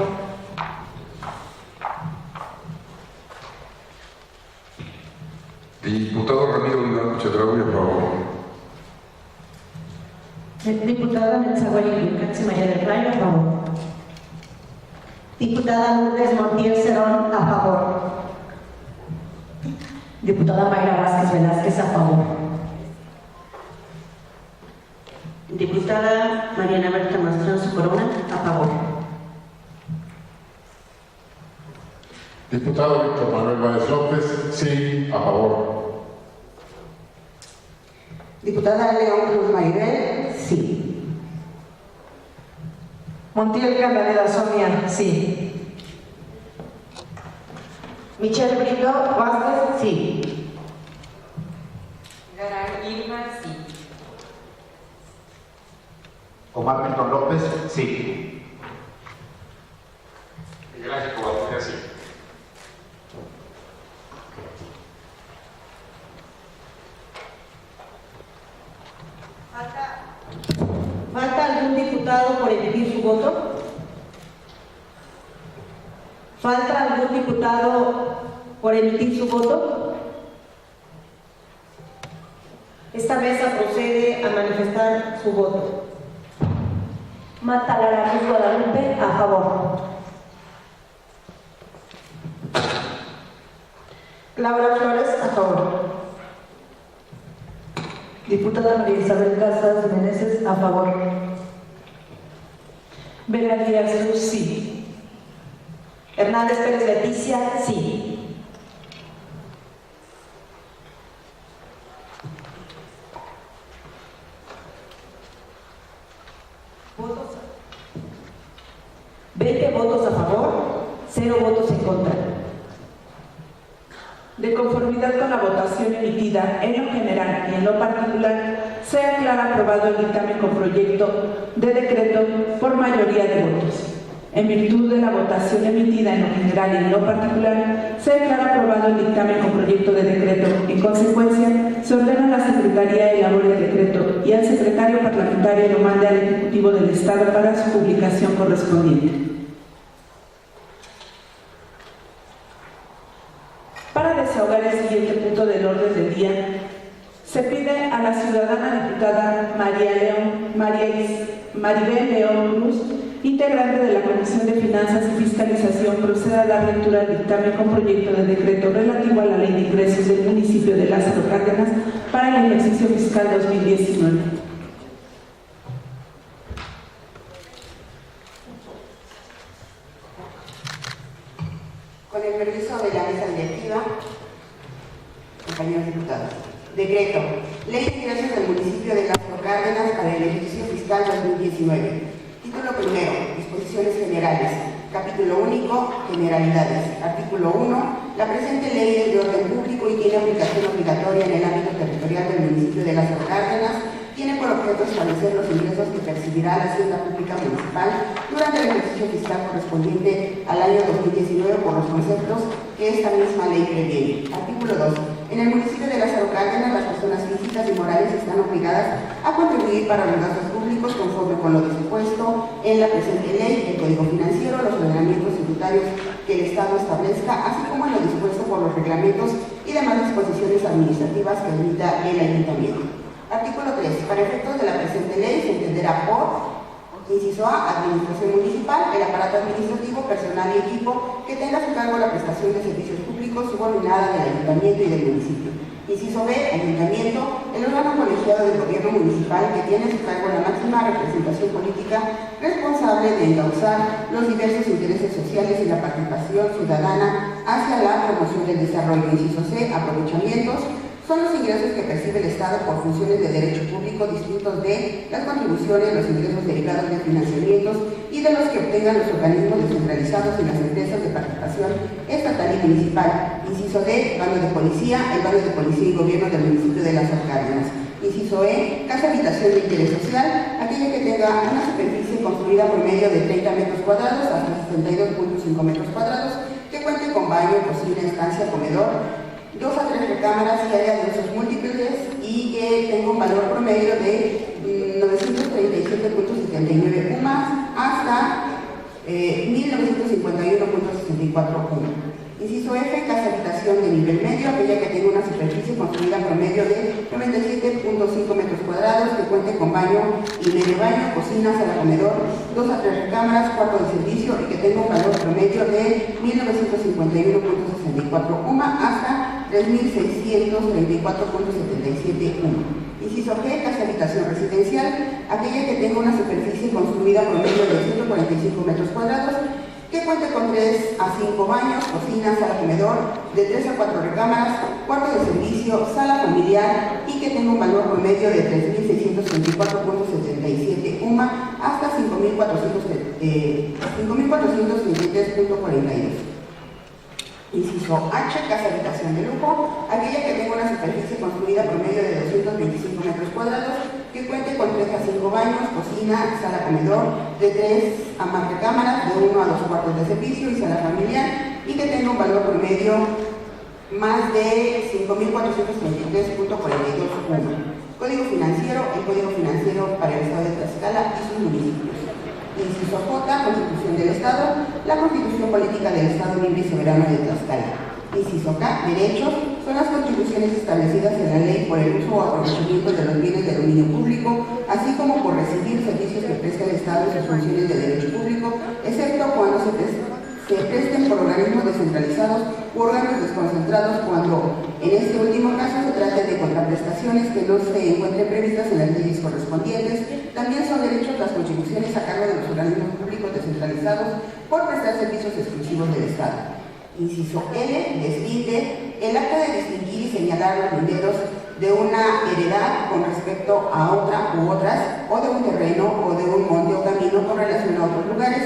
Diputado Ramiro Vidal Chedraui, a favor. Diputada Netzahualli Maya del Rayo, a favor. Diputada Lourdes Montiel Cerón, a favor. Diputada Mayra Vázquez Velázquez, a favor. Diputada Mariana Berta Mastranzo Corona, a favor. Diputado Víctor Manuel Báez López, sí, a favor. Diputada León Cruz Maribel, sí. Montiel Cabaneda Sonia, sí. Michelle Brito Vázquez, sí. Garay Irma, sí. Omar Milton López, sí. Miguel Ángel Covarrubias, sí. ¿Falta algún diputado por emitir su voto? ¿Falta algún diputado por emitir su voto? Esta mesa procede a manifestar su voto. Marta Lara Cruz Guadalupe, a favor. Laura Flores, a favor. Diputada María Isabel Casas Meneses, a favor. Vela Díaz Luz, sí. Hernández Pérez Leticia, sí. ¿Votos? 20 votos a favor, 0 votos en contra. De conformidad con la votación emitida en lo general y en lo particular, se declara aprobado el dictamen con proyecto de decreto por mayoría de votos. En virtud de la votación emitida en lo general y en lo particular, se declara aprobado el dictamen con proyecto de decreto. En consecuencia, se ordena a la Secretaría elabore el decreto y al secretario parlamentario lo mande al Ejecutivo del Estado para su publicación correspondiente. Para desahogar el siguiente punto del orden del día, se pide a la ciudadana diputada Maribel León Cruz, integrante de la Comisión de Finanzas y Fiscalización, proceda a dar lectura al dictamen con proyecto de decreto relativo a la Ley de Ingresos del municipio de Lázaro Cárdenas para el ejercicio fiscal 2019. Con el permiso de la mesa directiva, compañeros diputados. Decreto. Ley de Ingresos del municipio de Lázaro Cárdenas para el ejercicio fiscal 2019. Título primero. Disposiciones generales. Capítulo único. Generalidades. Artículo 1. La presente ley es de orden público y tiene aplicación obligatoria en el ámbito territorial del municipio de Lázaro Cárdenas. Tiene por objeto establecer los ingresos que percibirá la Hacienda Pública Municipal durante el ejercicio fiscal correspondiente al año 2019 por los conceptos que esta misma ley previene. Artículo 2. En el municipio de Lázaro Cárdenas, las personas físicas y morales están obligadas a contribuir para los gastos públicos conforme con lo dispuesto en la presente ley, el Código Financiero, los ordenamientos tributarios que el Estado establezca, así como en lo dispuesto por los reglamentos y demás disposiciones administrativas que emita el Ayuntamiento. Artículo 3. Para efectos de la presente ley se entenderá por: inciso A, administración municipal, el aparato administrativo, personal y equipo que tenga a su cargo la prestación de servicios públicos subordinada del ayuntamiento y del municipio. Inciso B, ayuntamiento, el órgano colegiado del gobierno municipal que tiene a su cargo la máxima representación política responsable de encauzar los diversos intereses sociales y la participación ciudadana hacia la promoción del desarrollo. Inciso C, aprovechamientos, son los ingresos que percibe el Estado por funciones de derecho público distintos de las contribuciones, los ingresos derivados de financiamientos y de los que obtengan los organismos descentralizados y las empresas de participación estatal y municipal. Inciso D, bando de policía, el bando de policía y gobierno del municipio de Lázaro Cárdenas. Inciso E, casa habitación de interés social, aquella que tenga una superficie construida por medio de 30 metros cuadrados hasta 62.5 metros cuadrados, que cuente con baño, cocina, estancia, comedor, 2 a 3 recámaras y área de usos múltiples y que tenga un valor promedio de 937.79 UMAS hasta 1951.64 UMAS. Inciso F, casa habitación de nivel medio, aquella que tenga una superficie construida por medio de 97.5 metros cuadrados, que cuente con baño y medio baño, cocina, sala comedor, 2 a 3 recámaras, cuarto de servicio y que tenga un valor promedio de 1951.64 UMA hasta 3.634.77 UMA. Inciso G, casa habitación residencial, aquella que tenga una superficie construida por medio de 145 metros cuadrados, que cuente con 3 a 5 baños, cocina, sala comedor, de 3 a 4 recámaras, cuarto de servicio, sala familiar y que tenga un valor promedio de 3.634.77 UMA hasta 5.433.42. Inciso H, casa habitación de lujo, aquella que tenga una superficie construida por medio de 225 metros cuadrados, que cuente con 3 a 5 baños, cocina, sala comedor, de 3 a más recámaras, de 1 a 2 cuartos de servicio y sala familiar, y que tenga un valor promedio más de 5.433.42 UMA. Código financiero, el Código Financiero para el Estado de Tlaxcala y sus municipios. Inciso J, Constitución del Estado, la Constitución Política del Estado Libre y Soberano de Tlaxcala. Inciso K, derechos, son las contribuciones establecidas en la ley por el uso o aprovechamiento de los bienes de dominio público, así como por recibir servicios que presta el Estado en sus funciones de derecho público, excepto cuando se presten por organismos descentralizados u órganos desconcentrados, cuando en este último caso se trate de contraprestaciones que no se encuentren previstas en las leyes correspondientes. También son derechos las contribuciones a cargo de los organismos públicos descentralizados por prestar servicios exclusivos del Estado. Inciso L, deslinde, el acto de distinguir y señalar los linderos de una heredad con respecto a otra u otras, o de un terreno o de un monte o camino con relación a otros lugares.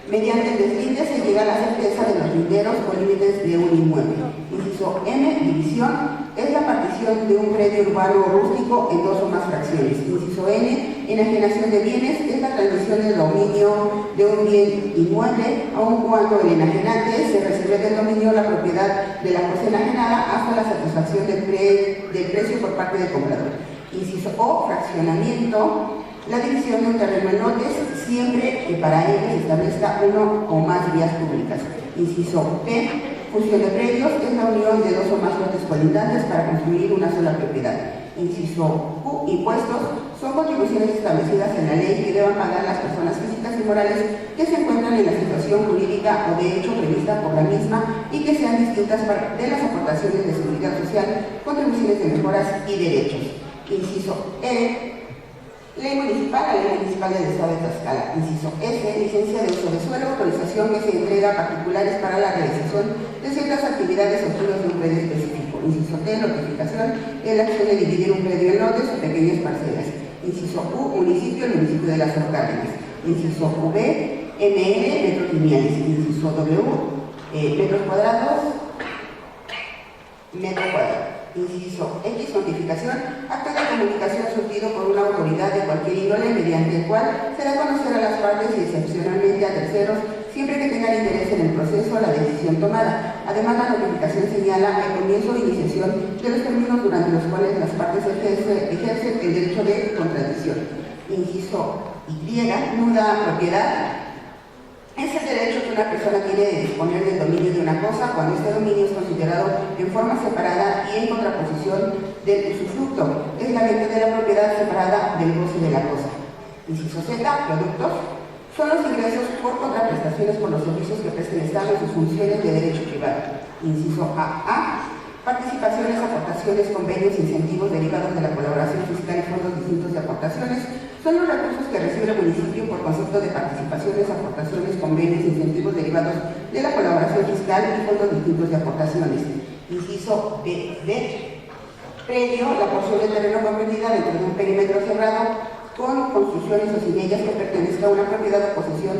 Mediante el deslinde se llega a la certeza de los linderos o límites de un inmueble. Inciso M, división, es la partición de un predio urbano o rústico en 2 o más fracciones. Inciso N, enajenación de bienes, es la transmisión del dominio de un bien inmueble, aun cuando el enajenante se recibe del dominio la propiedad de la cosa enajenada hasta la satisfacción del precio por parte del comprador. Inciso O, fraccionamiento, la división de un terreno en lotes, siempre que para ello se establezca 1 o más vías públicas. Inciso P, fusión de predios, es la unión de 2 o más lotes colindantes para construir una sola propiedad. Inciso Q, impuestos, son contribuciones establecidas en la ley que deban pagar las personas físicas y morales que se encuentran en la situación jurídica o de hecho prevista por la misma y que sean distintas de las aportaciones de seguridad social, contribuciones de mejoras y derechos. Inciso E, Ley municipal, la Ley municipal del Estado de Tlaxcala. Inciso S, licencia de uso de suelo, autorización que se entrega a particulares para la realización de ciertas actividades o giros de un predio específico. Inciso T, notificación, es la acción de dividir un predio en lotes o pequeñas parcelas. Inciso U, municipio, el municipio de Lázaro Cárdenas. Inciso V, ML, metros lineales. Inciso W, metros cuadrados, metro cuadrado. Inciso X, notificación, acto de comunicación surtido por una autoridad de cualquier índole mediante el cual se da a conocer a las partes y excepcionalmente a terceros siempre que tengan interés en el proceso o la decisión tomada. Además, la notificación señala el comienzo o iniciación de los términos durante los cuales las partes ejercen el derecho de contradicción. Inciso Y, nuda propiedad. Es el derecho que una persona tiene de disponer del dominio de una cosa cuando este dominio es considerado en forma separada y en contraposición del usufructo. Es la venta de la propiedad separada del goce de la cosa. Inciso Z, productos. Son los ingresos por contraprestaciones por los servicios que presta el Estado en sus funciones de derecho privado. Inciso AA, participaciones, aportaciones, convenios, incentivos derivados de la colaboración fiscal y fondos distintos de aportaciones. Son los recursos que recibe el municipio por concepto de participaciones, aportaciones, convenios, incentivos derivados de la colaboración fiscal y fondos distintos de aportaciones. Inciso BD, predio, la porción de terreno comprendida dentro de un perímetro cerrado con construcciones o sin ellas que pertenezca a una propiedad o posesión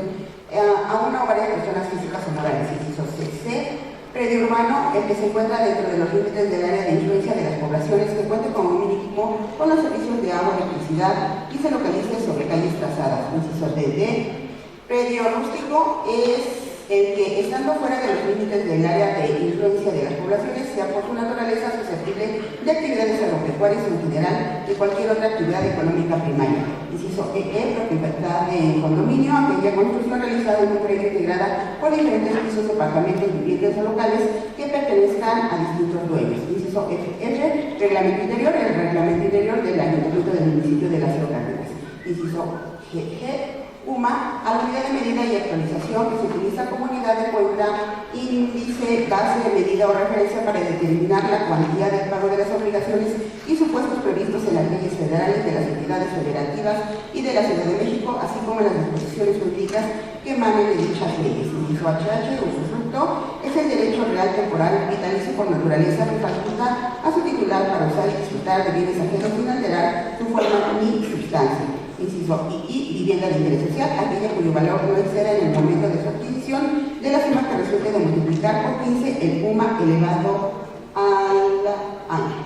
a una o varias personas físicas o morales. Inciso CC, predio urbano, el que se encuentra dentro de los límites del área de influencia de las poblaciones, que cuente como mínimo con los servicios de agua, electricidad y se localice sobre calles trazadas. Inciso DD, predio rústico es el que, estando fuera de los límites del área de influencia de las poblaciones, sea por su naturaleza susceptible de actividades agropecuarias en general y cualquier otra actividad económica primaria. Inciso EE, propiedad de condominio, aquella construcción realizada en un predio integrada por diferentes pisos, departamentos, viviendas o locales que pertenezcan a distintos dueños. Inciso FF, reglamento interior, el reglamento interior del ayuntamiento del municipio de Las Cárdenas. Inciso GG, UMA, a la unidad de medida y actualización que se utiliza como unidad de cuenta, índice, base de medida o referencia para determinar la cuantía del pago de las obligaciones y supuestos previstos en las leyes federales de las entidades federativas y de la Ciudad de México, así como en las disposiciones jurídicas que emanen de dichas leyes. Inciso HH, usufructo, es el derecho real, temporal, vitalicio por naturaleza que faculta a su titular para usar y disfrutar de bienes ajenos sin alterar su forma ni sustancia. Inciso II, vivienda de interés social, aquella cuyo valor no exceda en el momento de su adquisición de la suma que resulte de multiplicar por 15 el UMA elevado al año.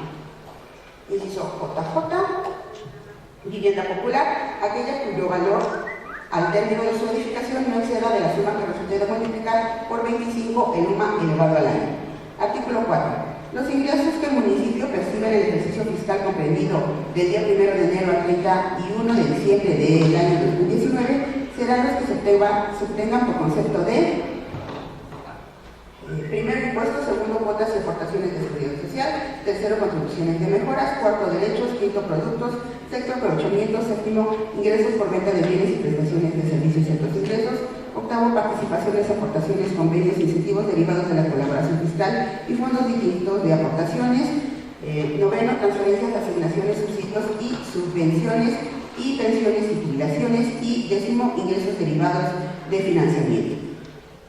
Inciso JJ, vivienda popular, aquella cuyo valor al término de su edificación no exceda de la suma que resulte de multiplicar por 25 el UMA elevado al año. Artículo 4. Los ingresos que el municipio percibe en el ejercicio fiscal comprendido del día 1 de enero al 31 de diciembre del año 2019 serán los que se obtengan por concepto de primero, impuestos; segundo, cuotas y aportaciones de seguridad social; tercero, contribuciones de mejoras; cuarto, derechos; quinto, productos; sexto, aprovechamiento; séptimo, ingresos por venta de bienes y prestaciones de servicios y otros ingresos; octavo, participaciones, aportaciones, convenios, incentivos derivados de la colaboración fiscal y fondos distintos de aportaciones; noveno, transferencias, asignaciones, subsidios y subvenciones y pensiones y jubilaciones; y décimo, ingresos derivados de financiamiento.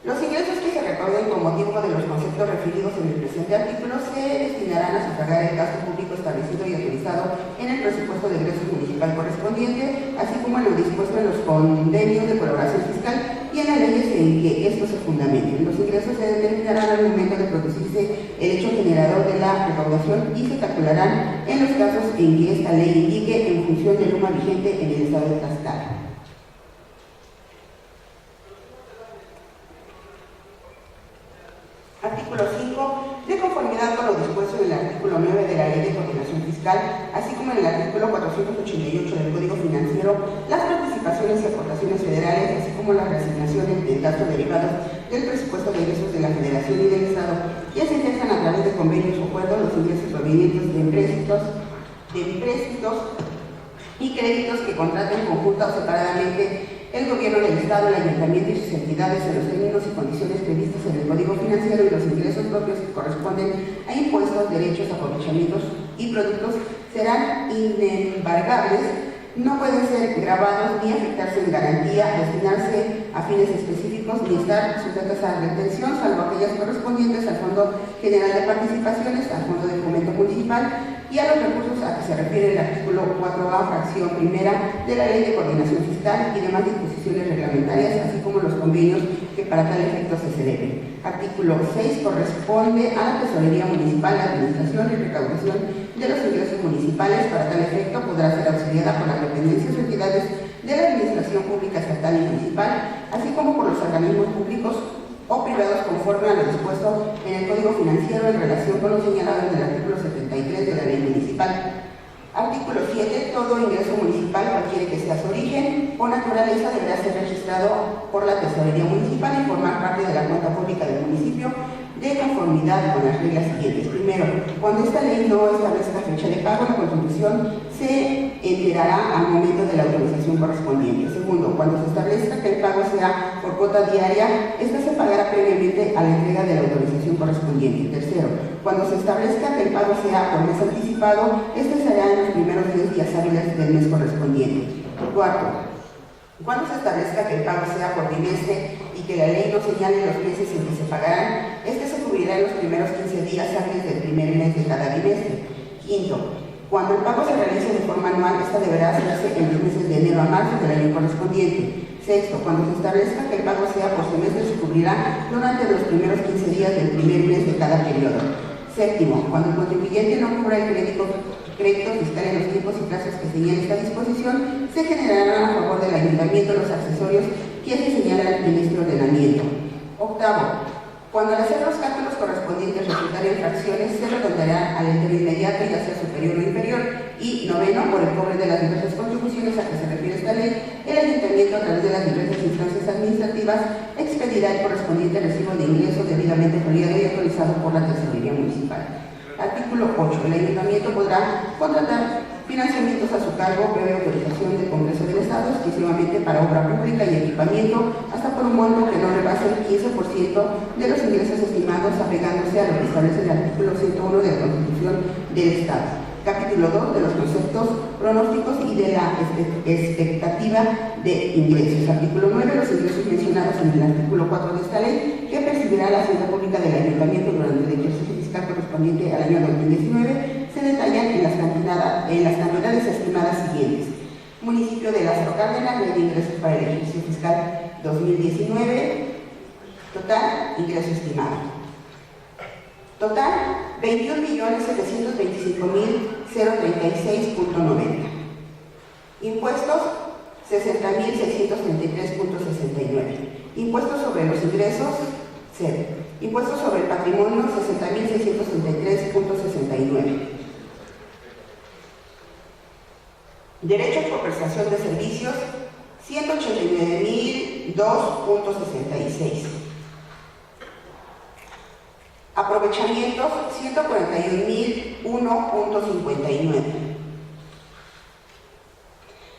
Los ingresos que se recauden con motivo de los conceptos referidos en el presente artículo se destinarán a sufragar el gasto público establecido y autorizado en el presupuesto de egresos municipal correspondiente, así como en lo dispuesto en los convenios de colaboración fiscal y en las leyes en que estos se fundamenten. Los ingresos se determinarán al momento de producirse el hecho generador de la recaudación y se calcularán en los casos en que esta ley indique en función del UMA vigente en el estado de Tlaxcala. Artículo 5. De conformidad con lo dispuesto en el artículo 9 de la Ley de Coordinación Fiscal, así como en el artículo 488 del Código Financiero, las participaciones y aportaciones federales, así como las reasignaciones de gastos derivados del presupuesto de ingresos de la Federación y del Estado, ya se ejerzan a través de convenios o acuerdos, los ingresos provenientes de empréstitos y créditos que contraten conjunta o separadamente el gobierno del Estado, el ayuntamiento y sus entidades en los términos y condiciones previstos en el Código Financiero, y los ingresos propios que corresponden a impuestos, derechos, aprovechamientos y productos serán inembargables, no pueden ser grabados ni afectarse en garantía, destinarse a fines específicos ni estar sujetos a retención, salvo aquellas correspondientes al Fondo General de Participaciones, al Fondo de Fomento Municipal y a los recursos a que se refiere el artículo 4A, fracción primera de la Ley de Coordinación Fiscal y demás disposiciones reglamentarias, así como los convenios que para tal efecto se celebren. Artículo 6. Corresponde a la Tesorería Municipal la administración y recaudación de los ingresos municipales. Para tal efecto podrá ser auxiliada por las dependencias o entidades de la Administración Pública Estatal y Municipal, así como por los organismos públicos o privados conforme a lo dispuesto en el Código Financiero en relación con lo señalado en el artículo 73 de la Ley Municipal. Artículo 7. Todo ingreso municipal, cualquiera que sea su origen o naturaleza, deberá ser registrado por la Tesorería Municipal y formar parte de la cuenta pública del municipio de conformidad con las reglas siguientes. Primero, cuando esta ley no establezca fecha de pago, la contribución se enterará al momento de la autorización correspondiente. Segundo, cuando se establezca que el pago sea por cuota diaria, esta se pagará previamente a la entrega de la autorización correspondiente. Tercero, cuando se establezca que el pago sea por mes anticipado, este será en los primeros 10 días hábiles del mes correspondiente. Cuarto, cuando se establezca que el pago sea por bimestre y que la ley no señale los meses en que se pagarán, este se cubrirá en los primeros 15 días hábiles del primer mes de cada bimestre. Quinto, cuando el pago se realice de forma anual, esta deberá hacerse en los meses de enero a marzo del año correspondiente. Sexto, cuando se establezca que el pago sea por semestre, se cubrirá durante los primeros 15 días del primer mes de cada periodo. Séptimo, cuando el contribuyente no cubra el crédito fiscal en los tiempos y plazos que señala esta disposición, se generarán a favor del ayuntamiento los accesorios que se señalan en este ordenamiento. Octavo, cuando al hacer los cálculos correspondientes resultaren fracciones, se redondeará al entero inmediato, ya sea superior o inferior. Y noveno, por el cobre de las diversas contribuciones a que se refiere esta ley, el ayuntamiento, a través de las diversas instancias administrativas, expedirá el correspondiente recibo de ingreso debidamente foliado y autorizado por la Tesorería Municipal. Artículo 8. El ayuntamiento podrá contratar financiamientos a su cargo previa autorización del Congreso del Estado exclusivamente para obra pública y equipamiento hasta por un monto que no rebase el 15% de los ingresos estimados, apegándose a lo que establece el artículo 101 de la Constitución del Estado. Capítulo 2 de los conceptos pronósticos y de la expectativa de ingresos. Artículo 9. Los ingresos mencionados en el artículo 4 de esta ley que percibirá la hacienda pública del ayuntamiento durante el ejercicio fiscal correspondiente al año 2019 se detallan en las cantidades estimadas siguientes. Municipio de Lázaro Cárdenas, ley de ingresos para el ejercicio fiscal 2019, total ingreso estimado. Total, 21.725.036.90. Impuestos, 60.633.69. Impuestos sobre los ingresos, 0. Impuestos sobre el patrimonio, 60.633.69. Derechos por prestación de servicios, 189.002.66. Aprovechamientos, 141.001.59.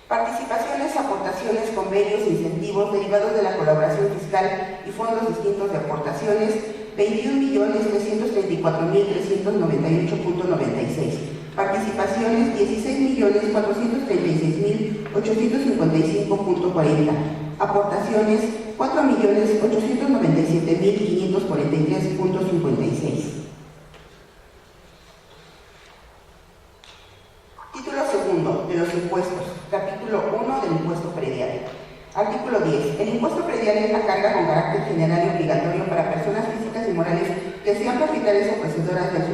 Participaciones, aportaciones, convenios, incentivos derivados de la colaboración fiscal y fondos distintos de aportaciones, 21.334.398.96. Participaciones, 16.436.855.40. Aportaciones, 4.897.543.56. Título segundo de los impuestos. Capítulo 1 del impuesto predial. Artículo 10. El impuesto predial es la carga con carácter general y obligatorio para personas físicas y morales que sean propietarias o poseedoras del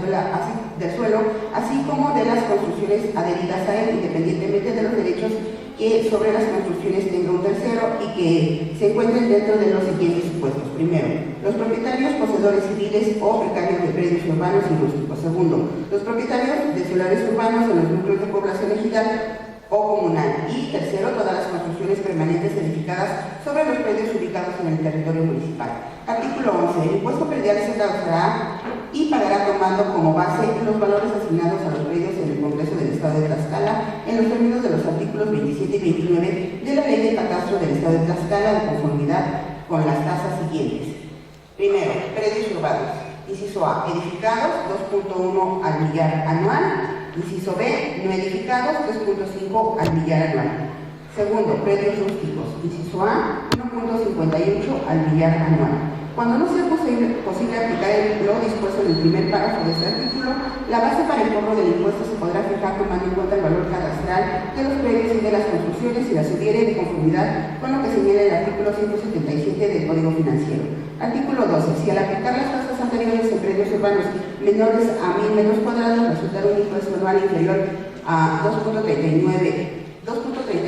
suelo, así como de las construcciones adheridas a él, independientemente de los derechos que sobre las construcciones tenga un tercero y que se encuentren dentro de los siguientes supuestos. Primero, los propietarios poseedores civiles o precarios de predios urbanos y rústicos. Segundo, los propietarios de solares urbanos en los núcleos de población ejidal o comunal. Y tercero, todas las construcciones permanentes edificadas sobre los predios ubicados en el territorio municipal. Artículo 11. El impuesto predial se causará y pagará tomando como base los valores asignados a los predios en el Congreso del Estado de Tlaxcala en los términos de los artículos 27 y 29 de la Ley de Catastro del Estado de Tlaxcala de conformidad con las tasas siguientes. Primero, predios urbanos. Inciso A, edificados, 2.1 al millar anual. Inciso B, no edificados, 3.5 al millar anual. Segundo, predios rústicos. Inciso A, 1.58 al millar anual. Cuando no sea posible aplicar lo dispuesto en el primer párrafo de este artículo, la base para el cobro del impuesto se podrá fijar tomando en cuenta el valor cadastral de los predios y de las construcciones si las hubiere de conformidad con lo que señala el artículo 177 del Código Financiero. Artículo 12. Si al aplicar las tasas anteriores en predios urbanos menores a 1.000 metros cuadrados resulta un impuesto anual inferior a 2.39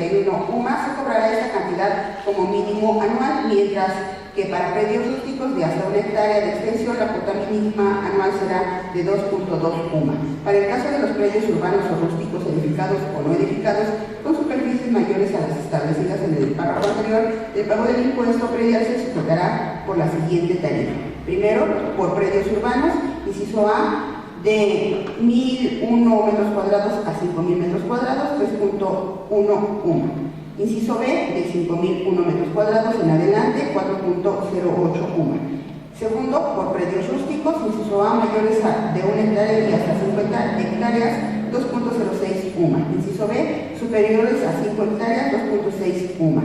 181 UMA se cobrará esta cantidad como mínimo anual, mientras que para predios rústicos de hasta 1 hectárea de extensión la cuota mínima anual será de 2.2 UMA. Para el caso de los predios urbanos o rústicos edificados o no edificados con superficies mayores a las establecidas en el párrafo anterior, el pago del impuesto predial se sujetará por la siguiente tarifa. Primero, por predios urbanos, inciso A, de 1.001 metros cuadrados a 5.000 metros cuadrados, 3.1 UMA. Inciso B, de 5.001 metros cuadrados en adelante, 4.08 UMA. Segundo, por predios rústicos, inciso A, mayores de 1 hectárea y hasta 50 hectáreas, 2.06 UMA. Inciso B, superiores a 5 hectáreas, 2.6 UMA.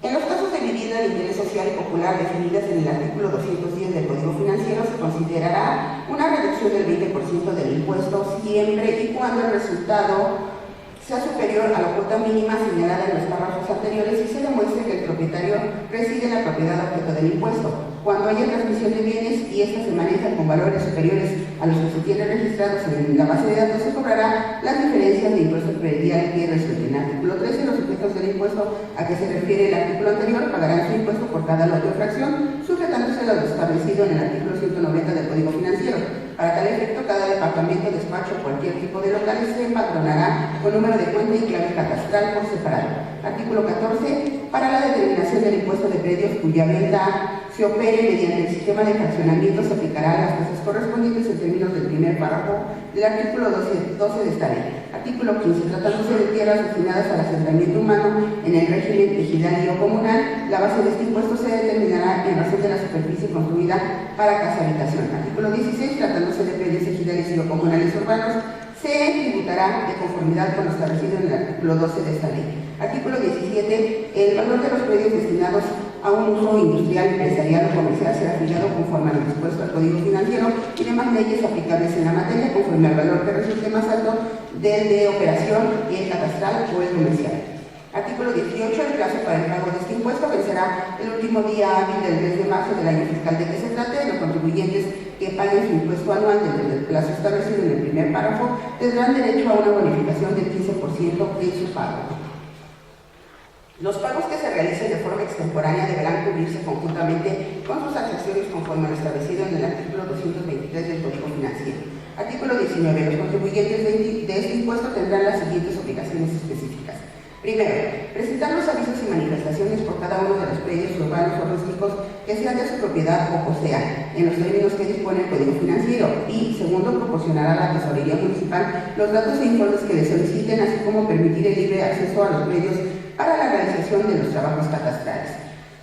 En los casos de vivienda de interés social y popular definidas en el artículo 210 del Código Financiero, se considerará una reducción del 20% del impuesto siempre y cuando el resultado sea superior a la cuota mínima señalada en los párrafos anteriores y se demuestre que el propietario reside en la propiedad objeto del impuesto. Cuando haya transmisión de bienes y éstas se manejan con valores superiores a los que se tienen registrados en la base de datos, se cobrará las diferencias de impuesto predial que resulten. Artículo 13. Los sujetos del impuesto a que se refiere el artículo anterior pagarán su impuesto por cada lote o fracción, sujetándose a lo establecido en el artículo 190 del Código Financiero. Para tal efecto, cada departamento, despacho o cualquier tipo de locales se empadronará con número de cuenta y clave catastral por separado. Artículo 14. Para la determinación del impuesto de predios cuya venta se opere mediante el sistema de fraccionamiento, se aplicarán las tasas correspondientes en términos del primer párrafo del artículo 12 de esta ley. Artículo 15. Tratándose de tierras destinadas al asentamiento humano en el régimen ejidal o comunal, la base de este impuesto se determinará en razón de la superficie construida para casa habitación. Artículo 16. Tratándose de predios ejidales y o comunales urbanos, se tributará de conformidad con lo establecido en el artículo 12 de esta ley. Artículo 17. El valor de los predios destinados a un uso industrial, empresarial o comercial será fijado conforme a lo dispuesto al Código Financiero y demás leyes aplicables en la materia, conforme al valor que resulte más alto del de operación y el catastral o el comercial. Artículo 18. El plazo para el pago de este impuesto vencerá el último día hábil del mes de marzo del año fiscal de que se trate. Los contribuyentes que paguen su impuesto anual dentro del plazo establecido en el primer párrafo tendrán derecho a una bonificación del 15% en su pago. Los pagos que se realicen de forma extemporánea deberán cubrirse conjuntamente con sus transacciones conforme a lo establecido en el artículo 223 del Código Financiero. Artículo 19. Los contribuyentes de este impuesto tendrán las siguientes obligaciones específicas. Primero, presentar los avisos y manifestaciones por cada uno de los predios urbanos o rústicos que sean de su propiedad o posean, en los términos que dispone el Código Financiero. Y segundo, proporcionar a la Tesorería Municipal los datos e informes que le soliciten, así como permitir el libre acceso a los predios para la realización de los trabajos catastrales.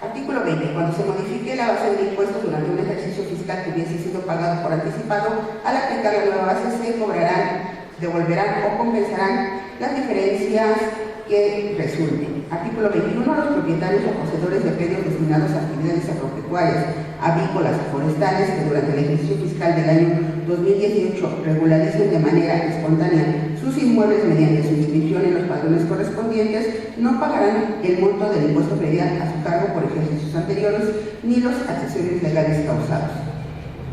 Artículo 20. Cuando se modifique la base del impuesto durante un ejercicio fiscal que hubiese sido pagado por anticipado, al aplicar la nueva base se cobrarán, devolverán o compensarán las diferencias que resulten. Artículo 21. Los propietarios o poseedores de predios destinados a actividades agropecuarias, avícolas o forestales que durante el ejercicio fiscal del año 2018 regularicen de manera espontánea sus inmuebles mediante su inscripción en los padrones correspondientes, no pagarán el monto del impuesto predial a su cargo por ejercicios anteriores ni los accesorios legales causados.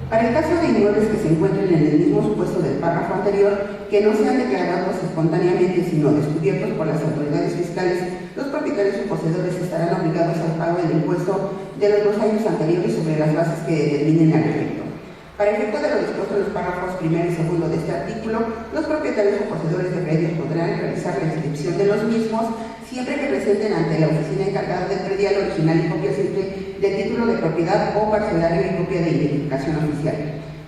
Para el caso de inmuebles que se encuentren en el mismo supuesto del párrafo anterior, que no sean declarados espontáneamente sino descubiertos por las autoridades fiscales, los propietarios o poseedores estarán obligados al pago del impuesto de los 2 años anteriores sobre las bases que determinen al efecto. Para efecto de lo dispuesto en los párrafos primero y segundo de este artículo, los propietarios o poseedores de predios podrán realizar la inscripción de los mismos siempre que presenten ante la oficina encargada del predial original y copia simple del título de propiedad o parcelario y copia de identificación oficial.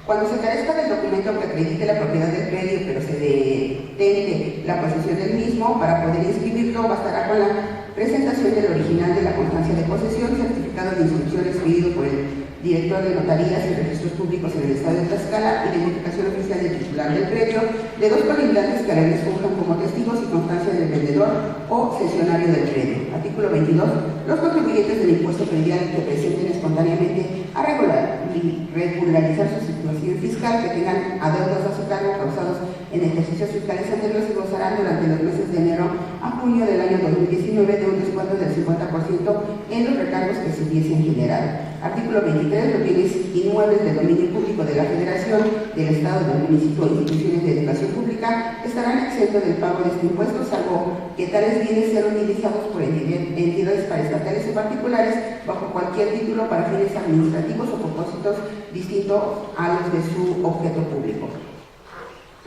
Cuando se carezca del documento que acredite la propiedad del predio, pero se detente la posesión del mismo, para poder inscribirlo bastará con la presentación del original de la constancia de posesión, certificado de inscripción expedido por el director de notarías y registros públicos en el estado de Tlaxcala, identificación oficial del titular del predio, de 2 colindantes que a la vez funjan como testigos y constancia del vendedor o cesionario del predio. Artículo 22. Los contribuyentes del impuesto predial que presenten espontáneamente a regularizar su situación fiscal, que tengan adeudos a su cargo causados en ejercicios fiscales anteriores, se gozarán durante los meses de enero a junio del año 2019 de un descuento del 50% en los recargos que se hubiesen generado. Artículo 23. Los bienes inmuebles del dominio público de la Federación, del Estado, del municipio o instituciones de educación pública estarán exentos del pago de este impuesto, salvo que tales bienes sean utilizados por entidades paraestatales o particulares bajo cualquier título para fines administrativos o propósitos distintos a los de su objeto público.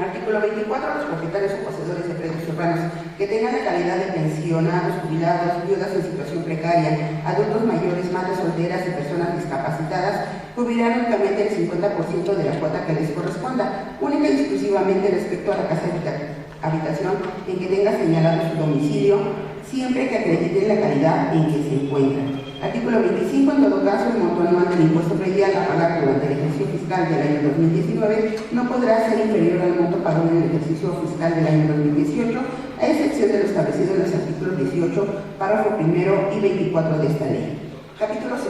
Artículo 24. Los propietarios o poseedores de predios urbanos que tengan la calidad de pensionados, jubilados, viudas en situación precaria, adultos mayores, madres solteras y personas discapacitadas cubrirán únicamente el 50% de la cuota que les corresponda, única y exclusivamente respecto a la casa de habitación en que tenga señalado su domicilio, siempre que acrediten la calidad en que se encuentran. Artículo 25. En todo caso, el monto anual del impuesto predial a pagar durante el ejercicio fiscal del año 2019 no podrá ser inferior al monto pagado en el ejercicio fiscal del año 2018, a excepción de lo establecido en los artículos 18, párrafo primero y 24 de esta ley. Capítulo 2.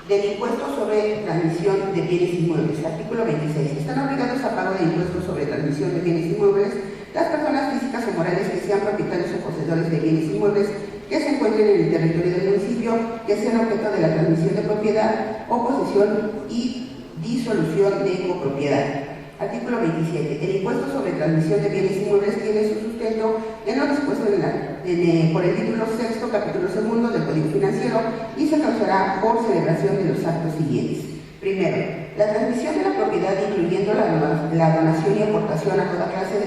Del impuesto sobre transmisión de bienes inmuebles. Artículo 26. Están obligados a pago de impuestos sobre transmisión de bienes inmuebles las personas físicas o morales que sean propietarios o poseedores de bienes inmuebles que se encuentren en el territorio del municipio, que sean objeto de la transmisión de propiedad o posesión y disolución de copropiedad. Artículo 27. El impuesto sobre transmisión de bienes inmuebles tiene su sustento en lo dispuesto por el título 6, capítulo 2 del Código Financiero y se causará por celebración de los actos siguientes. Primero, la transmisión de la propiedad, incluyendo la donación y aportación a toda clase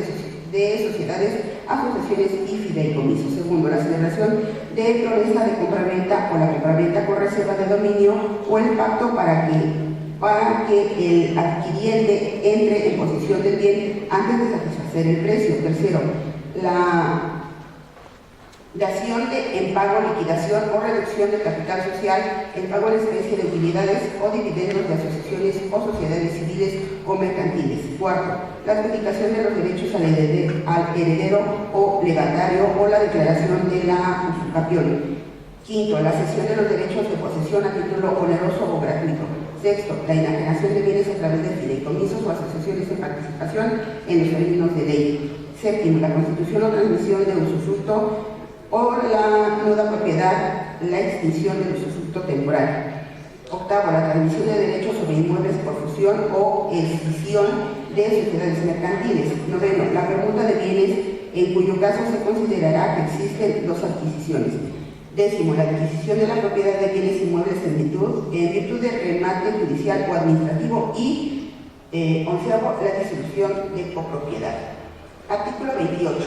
de sociedades, asociaciones y fideicomisos. Segundo, la celebración de promesa de compraventa o la compraventa con reserva de dominio o el pacto para que el adquiriente entre en posesión del bien antes de satisfacer el precio. Tercero, la dación en pago, liquidación o reducción del capital social, el pago en especie de utilidades o dividendos de asociaciones o sociedades civiles o mercantiles. Cuarto, la adjudicación de los derechos al heredero o legatario o la declaración de la usucapión. Quinto, la cesión de los derechos de posesión a título oneroso o gratuito. Sexto, la enajenación de bienes a través de fideicomisos o asociaciones en participación en los términos de ley. Séptimo, la constitución o transmisión de usufructo o la nuda propiedad, la extinción del usufructo temporal. Octavo, la transmisión de derechos sobre inmuebles por fusión o escisión de sociedades mercantiles. Noveno, la permuta de bienes en cuyo caso se considerará que existen dos adquisiciones. Décimo, la adquisición de la propiedad de bienes inmuebles en virtud de remate judicial o administrativo y onceavo, la disolución de copropiedad. Artículo 28.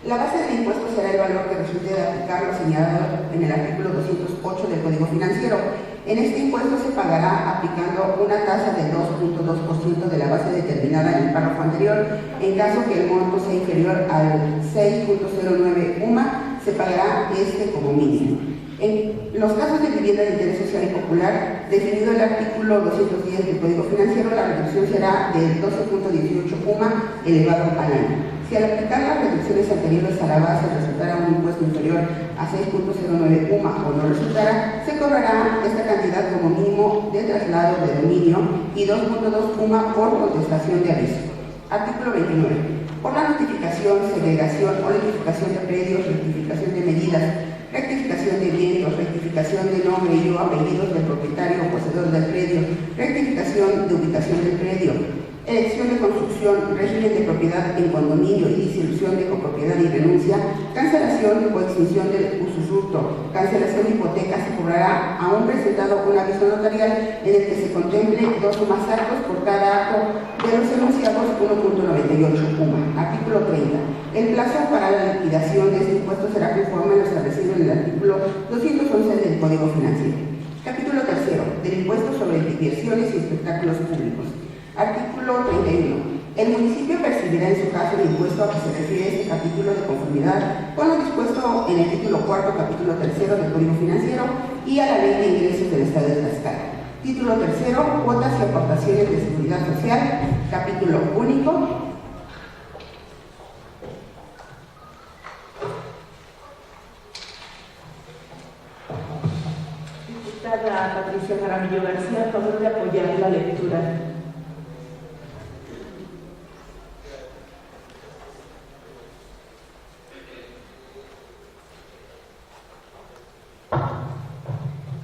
La base del impuesto será el valor que resulte de aplicar lo señalado en el artículo 208 del Código Financiero. En este impuesto se pagará aplicando una tasa del 2.2% de la base determinada en el párrafo anterior. En caso que el monto sea inferior al 6.09 UMA, se pagará este como mínimo. En los casos de vivienda de interés social y popular, definido el artículo 210 del Código Financiero, la reducción será del 12.18 UMA elevado al año. Si al aplicar las reducciones anteriores a la base resultara un impuesto inferior a 6.09 UMA o no resultara, se cobrará esta cantidad como mínimo de traslado de dominio y 2.2 UMA por contestación de aviso. Artículo 29. Por la notificación, segregación o rectificación de predios, rectificación de medidas, rectificación de bienes, rectificación de nombre y o apellidos del propietario o poseedor del predio, rectificación de ubicación del predio, elección de construcción, régimen de propiedad en condominio y disolución de copropiedad y renuncia, cancelación o extinción del usufructo, cancelación de hipoteca, se cobrará a un presentado un aviso notarial en el que se contemple dos o más actos por cada acto de los enunciados 1.98 UMA. Artículo 30. El plazo para la liquidación de este impuesto será conforme a lo establecido en el artículo 211 del Código Financiero. Capítulo 3. Del impuesto sobre diversiones y espectáculos públicos. Artículo 31. El municipio percibirá en su caso el impuesto a que se refiere este capítulo de conformidad con lo dispuesto en el título 4, capítulo 3 del Código Financiero y a la Ley de Ingresos del Estado de Tlaxcala. Título 3. Cuotas y aportaciones de seguridad social. Capítulo único. Diputada Patricia Jaramillo García, a favor de apoyar la lectura.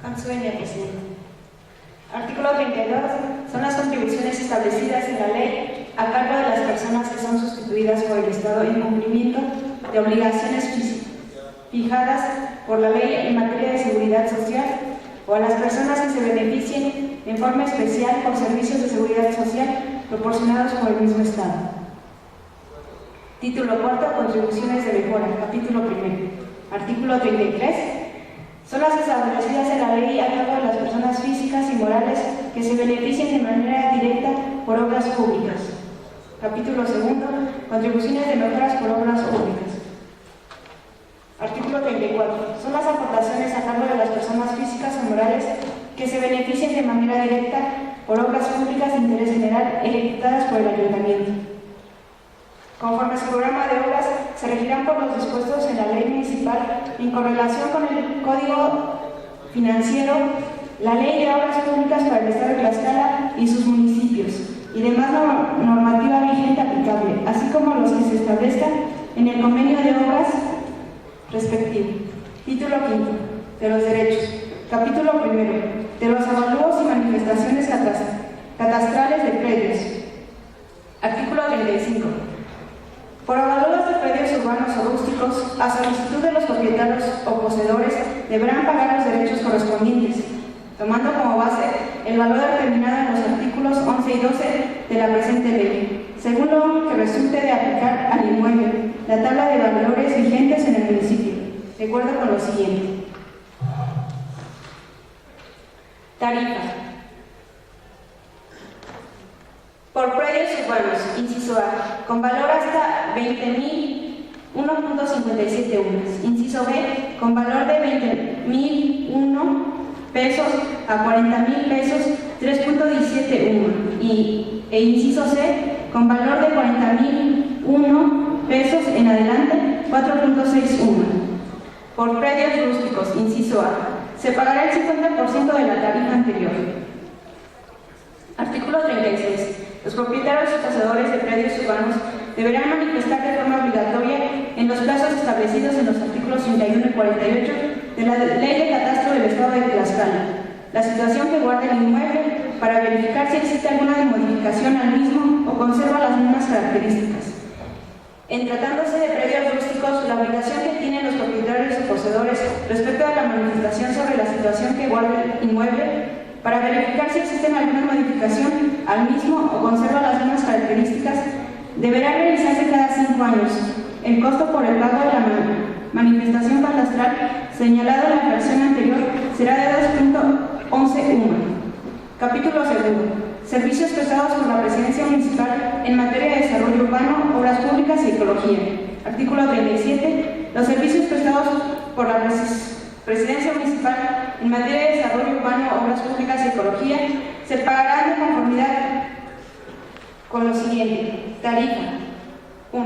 Consueña, presidente. Artículo 32. Son las contribuciones establecidas en la ley a cargo de las personas que son sustituidas por el Estado en cumplimiento de obligaciones fijadas por la ley en materia de seguridad social o a las personas que se beneficien en forma especial por servicios de seguridad social proporcionados por el mismo Estado. Título cuarto. Contribuciones de mejora. Capítulo primero. Artículo 33. Son las establecidas en la ley a cargo de las personas físicas y morales que se beneficien de manera directa por obras públicas. Capítulo segundo. Contribuciones de mejoras por obras públicas. Artículo 34. Son las aportaciones a cargo de las personas físicas o morales que se beneficien de manera directa por obras públicas de interés general ejecutadas por el ayuntamiento. Conforme a su programa de obras, se regirán por los dispuestos en la ley municipal en correlación con el Código Financiero, la Ley de Obras Públicas para el Estado de Tlaxcala y sus municipios, y demás normativa vigente aplicable, así como los que se establezcan en el convenio de obras respectivo. Título quinto. De los derechos. Capítulo primero. De los avalúos y manifestaciones catastrales de predios. Artículo 35. Por avalúos de predios urbanos o rústicos, a solicitud de los propietarios o poseedores, deberán pagar los derechos correspondientes, tomando como base el valor determinado en los artículos 11 y 12 de la presente ley, según lo que resulte de aplicar al inmueble la tabla de valores vigentes en el municipio, de acuerdo con lo siguiente. Tarifa. Por predios urbanos, inciso A, con valor hasta 20.000, 1.57 UMAS. Inciso B, con valor de 20.001 pesos a 40.000 pesos, 3.17 UMAS. E inciso C, con valor de 40.001 pesos en adelante, 4.6 UMAS. Por predios rústicos, inciso A, se pagará el 50% de la tarifa anterior. Artículo 36. Los propietarios y poseedores de predios urbanos deberán manifestar de forma obligatoria en los plazos establecidos en los artículos 31 y 48 de la Ley de Catastro del Estado de Tlaxcala la situación que guarda el inmueble para verificar si existe alguna modificación al mismo o conserva las mismas características. En tratándose de predios rústicos, la obligación que tienen los propietarios y poseedores respecto a la manifestación sobre la situación que guarda el inmueble para verificar si existe alguna modificación al mismo o conserva las mismas características, deberá realizarse cada 5 años. El costo por el pago de la manifestación catastral señalado en la versión anterior será de 2.11 UMA. Capítulo segundo. Servicios prestados por la Presidencia Municipal en materia de desarrollo urbano, obras públicas y ecología. Artículo 37. Los servicios prestados por la Presidencia Municipal en materia de desarrollo urbano, obras públicas y ecología se pagarán de conformidad con lo siguiente. Tarifa. 1.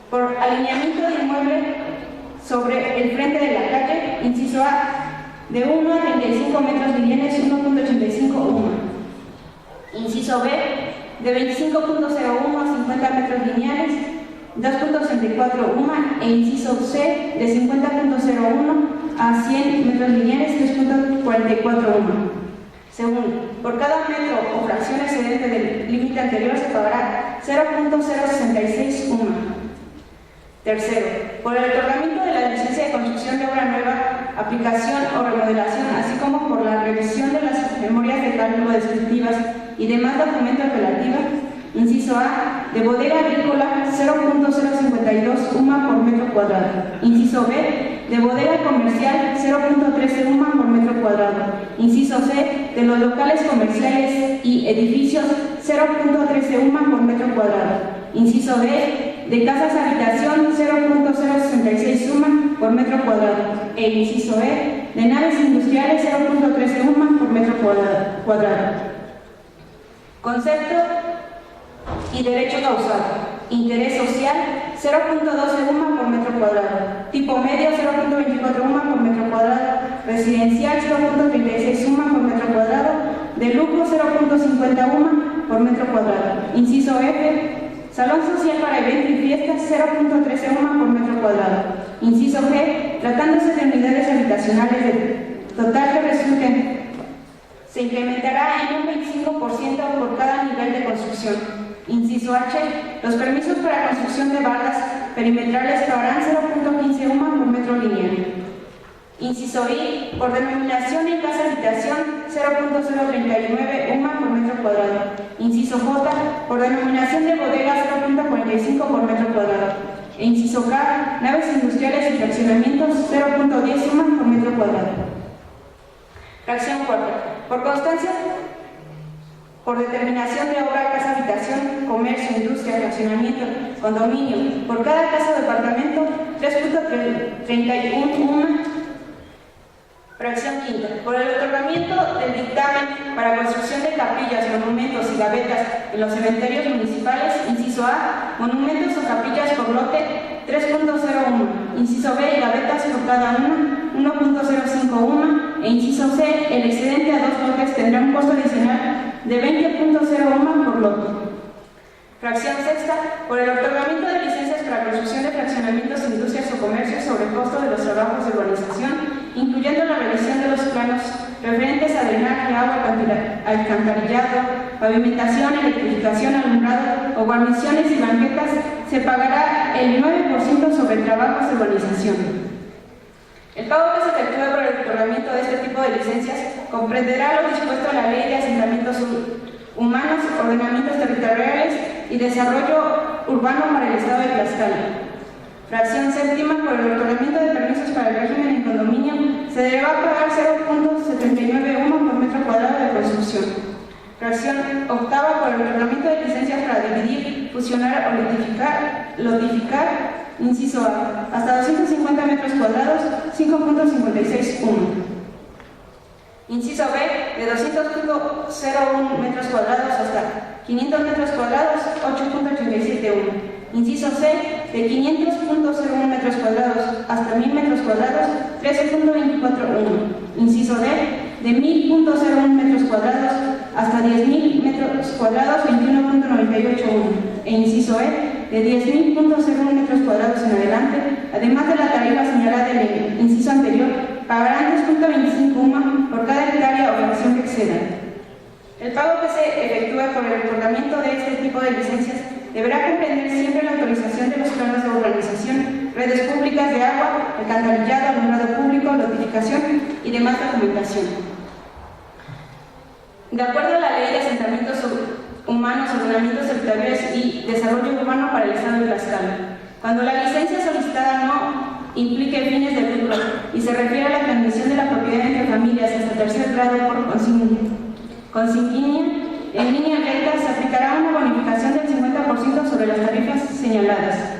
Por alineamiento del inmueble sobre el frente de la calle, inciso A, de 1 a 35 metros lineales, 1.85 UMA. Inciso B, de 25.01 a 50 metros lineales, 2.64 UMA. E inciso C, de 50.01 a 100 metros lineales, 3.44 UMA. Segundo, por cada metro o fracción excedente del límite anterior se pagará 0.066 UMA. Tercero, por el otorgamiento de la licencia de construcción de obra nueva, aplicación o remodelación, así como por la revisión de las memorias de cálculo descriptivas y demás documentos relativos, inciso A, de bodega agrícola 0.052 UMA por metro cuadrado. Inciso B, de bodega comercial 0.13 UMA por metro cuadrado. Inciso C, de los locales comerciales y edificios 0.13 UMA por metro cuadrado. Inciso D, de casas habitación 0.066 UMA por metro cuadrado. E inciso E, de naves industriales 0.13 UMA por metro cuadrado. Concepto y derecho causal. Interés social 0.12 UMA por metro cuadrado. Tipo medio 0.24 UMA por metro cuadrado. Residencial 0.36 UMA por metro cuadrado. De lujo 0.50 UMA por metro cuadrado. Inciso F, salón social para eventos y fiestas 0.13 UMA por metro cuadrado. Inciso G, tratándose de unidades habitacionales de total que resulten se incrementará en un 25% por cada nivel de construcción. Inciso H. Los permisos para construcción de bardas perimetrales pagarán 0.15 UMA por metro lineal. Inciso I. Por denominación en casa habitación, 0.039 UMA por metro cuadrado. Inciso J. Por denominación de bodega, 0.45 por metro cuadrado. E inciso K. Naves industriales y fraccionamientos, 0.10 UMA por metro cuadrado. Fracción cuarta. Por constancia, por determinación de obra, casa, habitación, comercio, industria, fraccionamiento, condominio, por cada casa o departamento, 3.31 UMA. Fracción quinta. Por el otorgamiento del dictamen para construcción de capillas, monumentos y gavetas en los cementerios municipales, inciso A, monumentos o capillas por lote, 3.01. Inciso B, gavetas por cada una, 1.05 UMA. E inciso C, el excedente a 2 lotes tendrá un costo adicional de 20.0 UMA por lote. Fracción sexta. Por el otorgamiento de licencias para construcción de fraccionamientos, industrias o comercios sobre el costo de los trabajos de urbanización, incluyendo la revisión de los planos referentes a drenaje, agua, alcantarillado, pavimentación, electrificación, alumbrado o guarniciones y banquetas, se pagará el 9% sobre trabajos de urbanización. El pago que se efectúe por el otorgamiento de este tipo de licencias comprenderá lo dispuesto en la Ley de Asentamientos Humanos, Ordenamientos Territoriales y Desarrollo Urbano para el Estado de Tlaxcala. Fracción séptima. Por el otorgamiento de permisos para el régimen en condominio, se deberá pagar 0.79 UMA por metro cuadrado de construcción. Fracción octava. Por el otorgamiento de licencias para dividir, fusionar o lotificar, inciso A, hasta 250 metros cuadrados, 5.56 UMA. Inciso B, de 200.01 metros cuadrados hasta 500 metros cuadrados, 8.87 UMA. Inciso C, de 500.01 metros cuadrados hasta 1000 metros cuadrados, 13.24 UMA. Inciso D, de 1000.01 metros cuadrados hasta 10.000 metros cuadrados, 21.98 UMA. E inciso E, de 10.001 metros cuadrados en adelante, además de la tarifa señalada en el inciso anterior, pagarán 3.25 UMA por cada hectárea o fracción que exceda. El pago que se efectúe por el otorgamiento de este tipo de licencias deberá comprender siempre la autorización de los planos de urbanización, redes públicas de agua, alcantarillado, alumbrado público, notificación y demás documentación. De acuerdo a la Ley de Asentamientos Humanos, Ordenamientos Territoriales y Desarrollo Urbano para el Estado de Tlaxcala, cuando la licencia solicitada no implique fines de lucro y se refiere a la transmisión de la propiedad entre familias hasta tercer grado por consanguínea, en línea recta se aplicará una bonificación del 50% sobre las tarifas señaladas.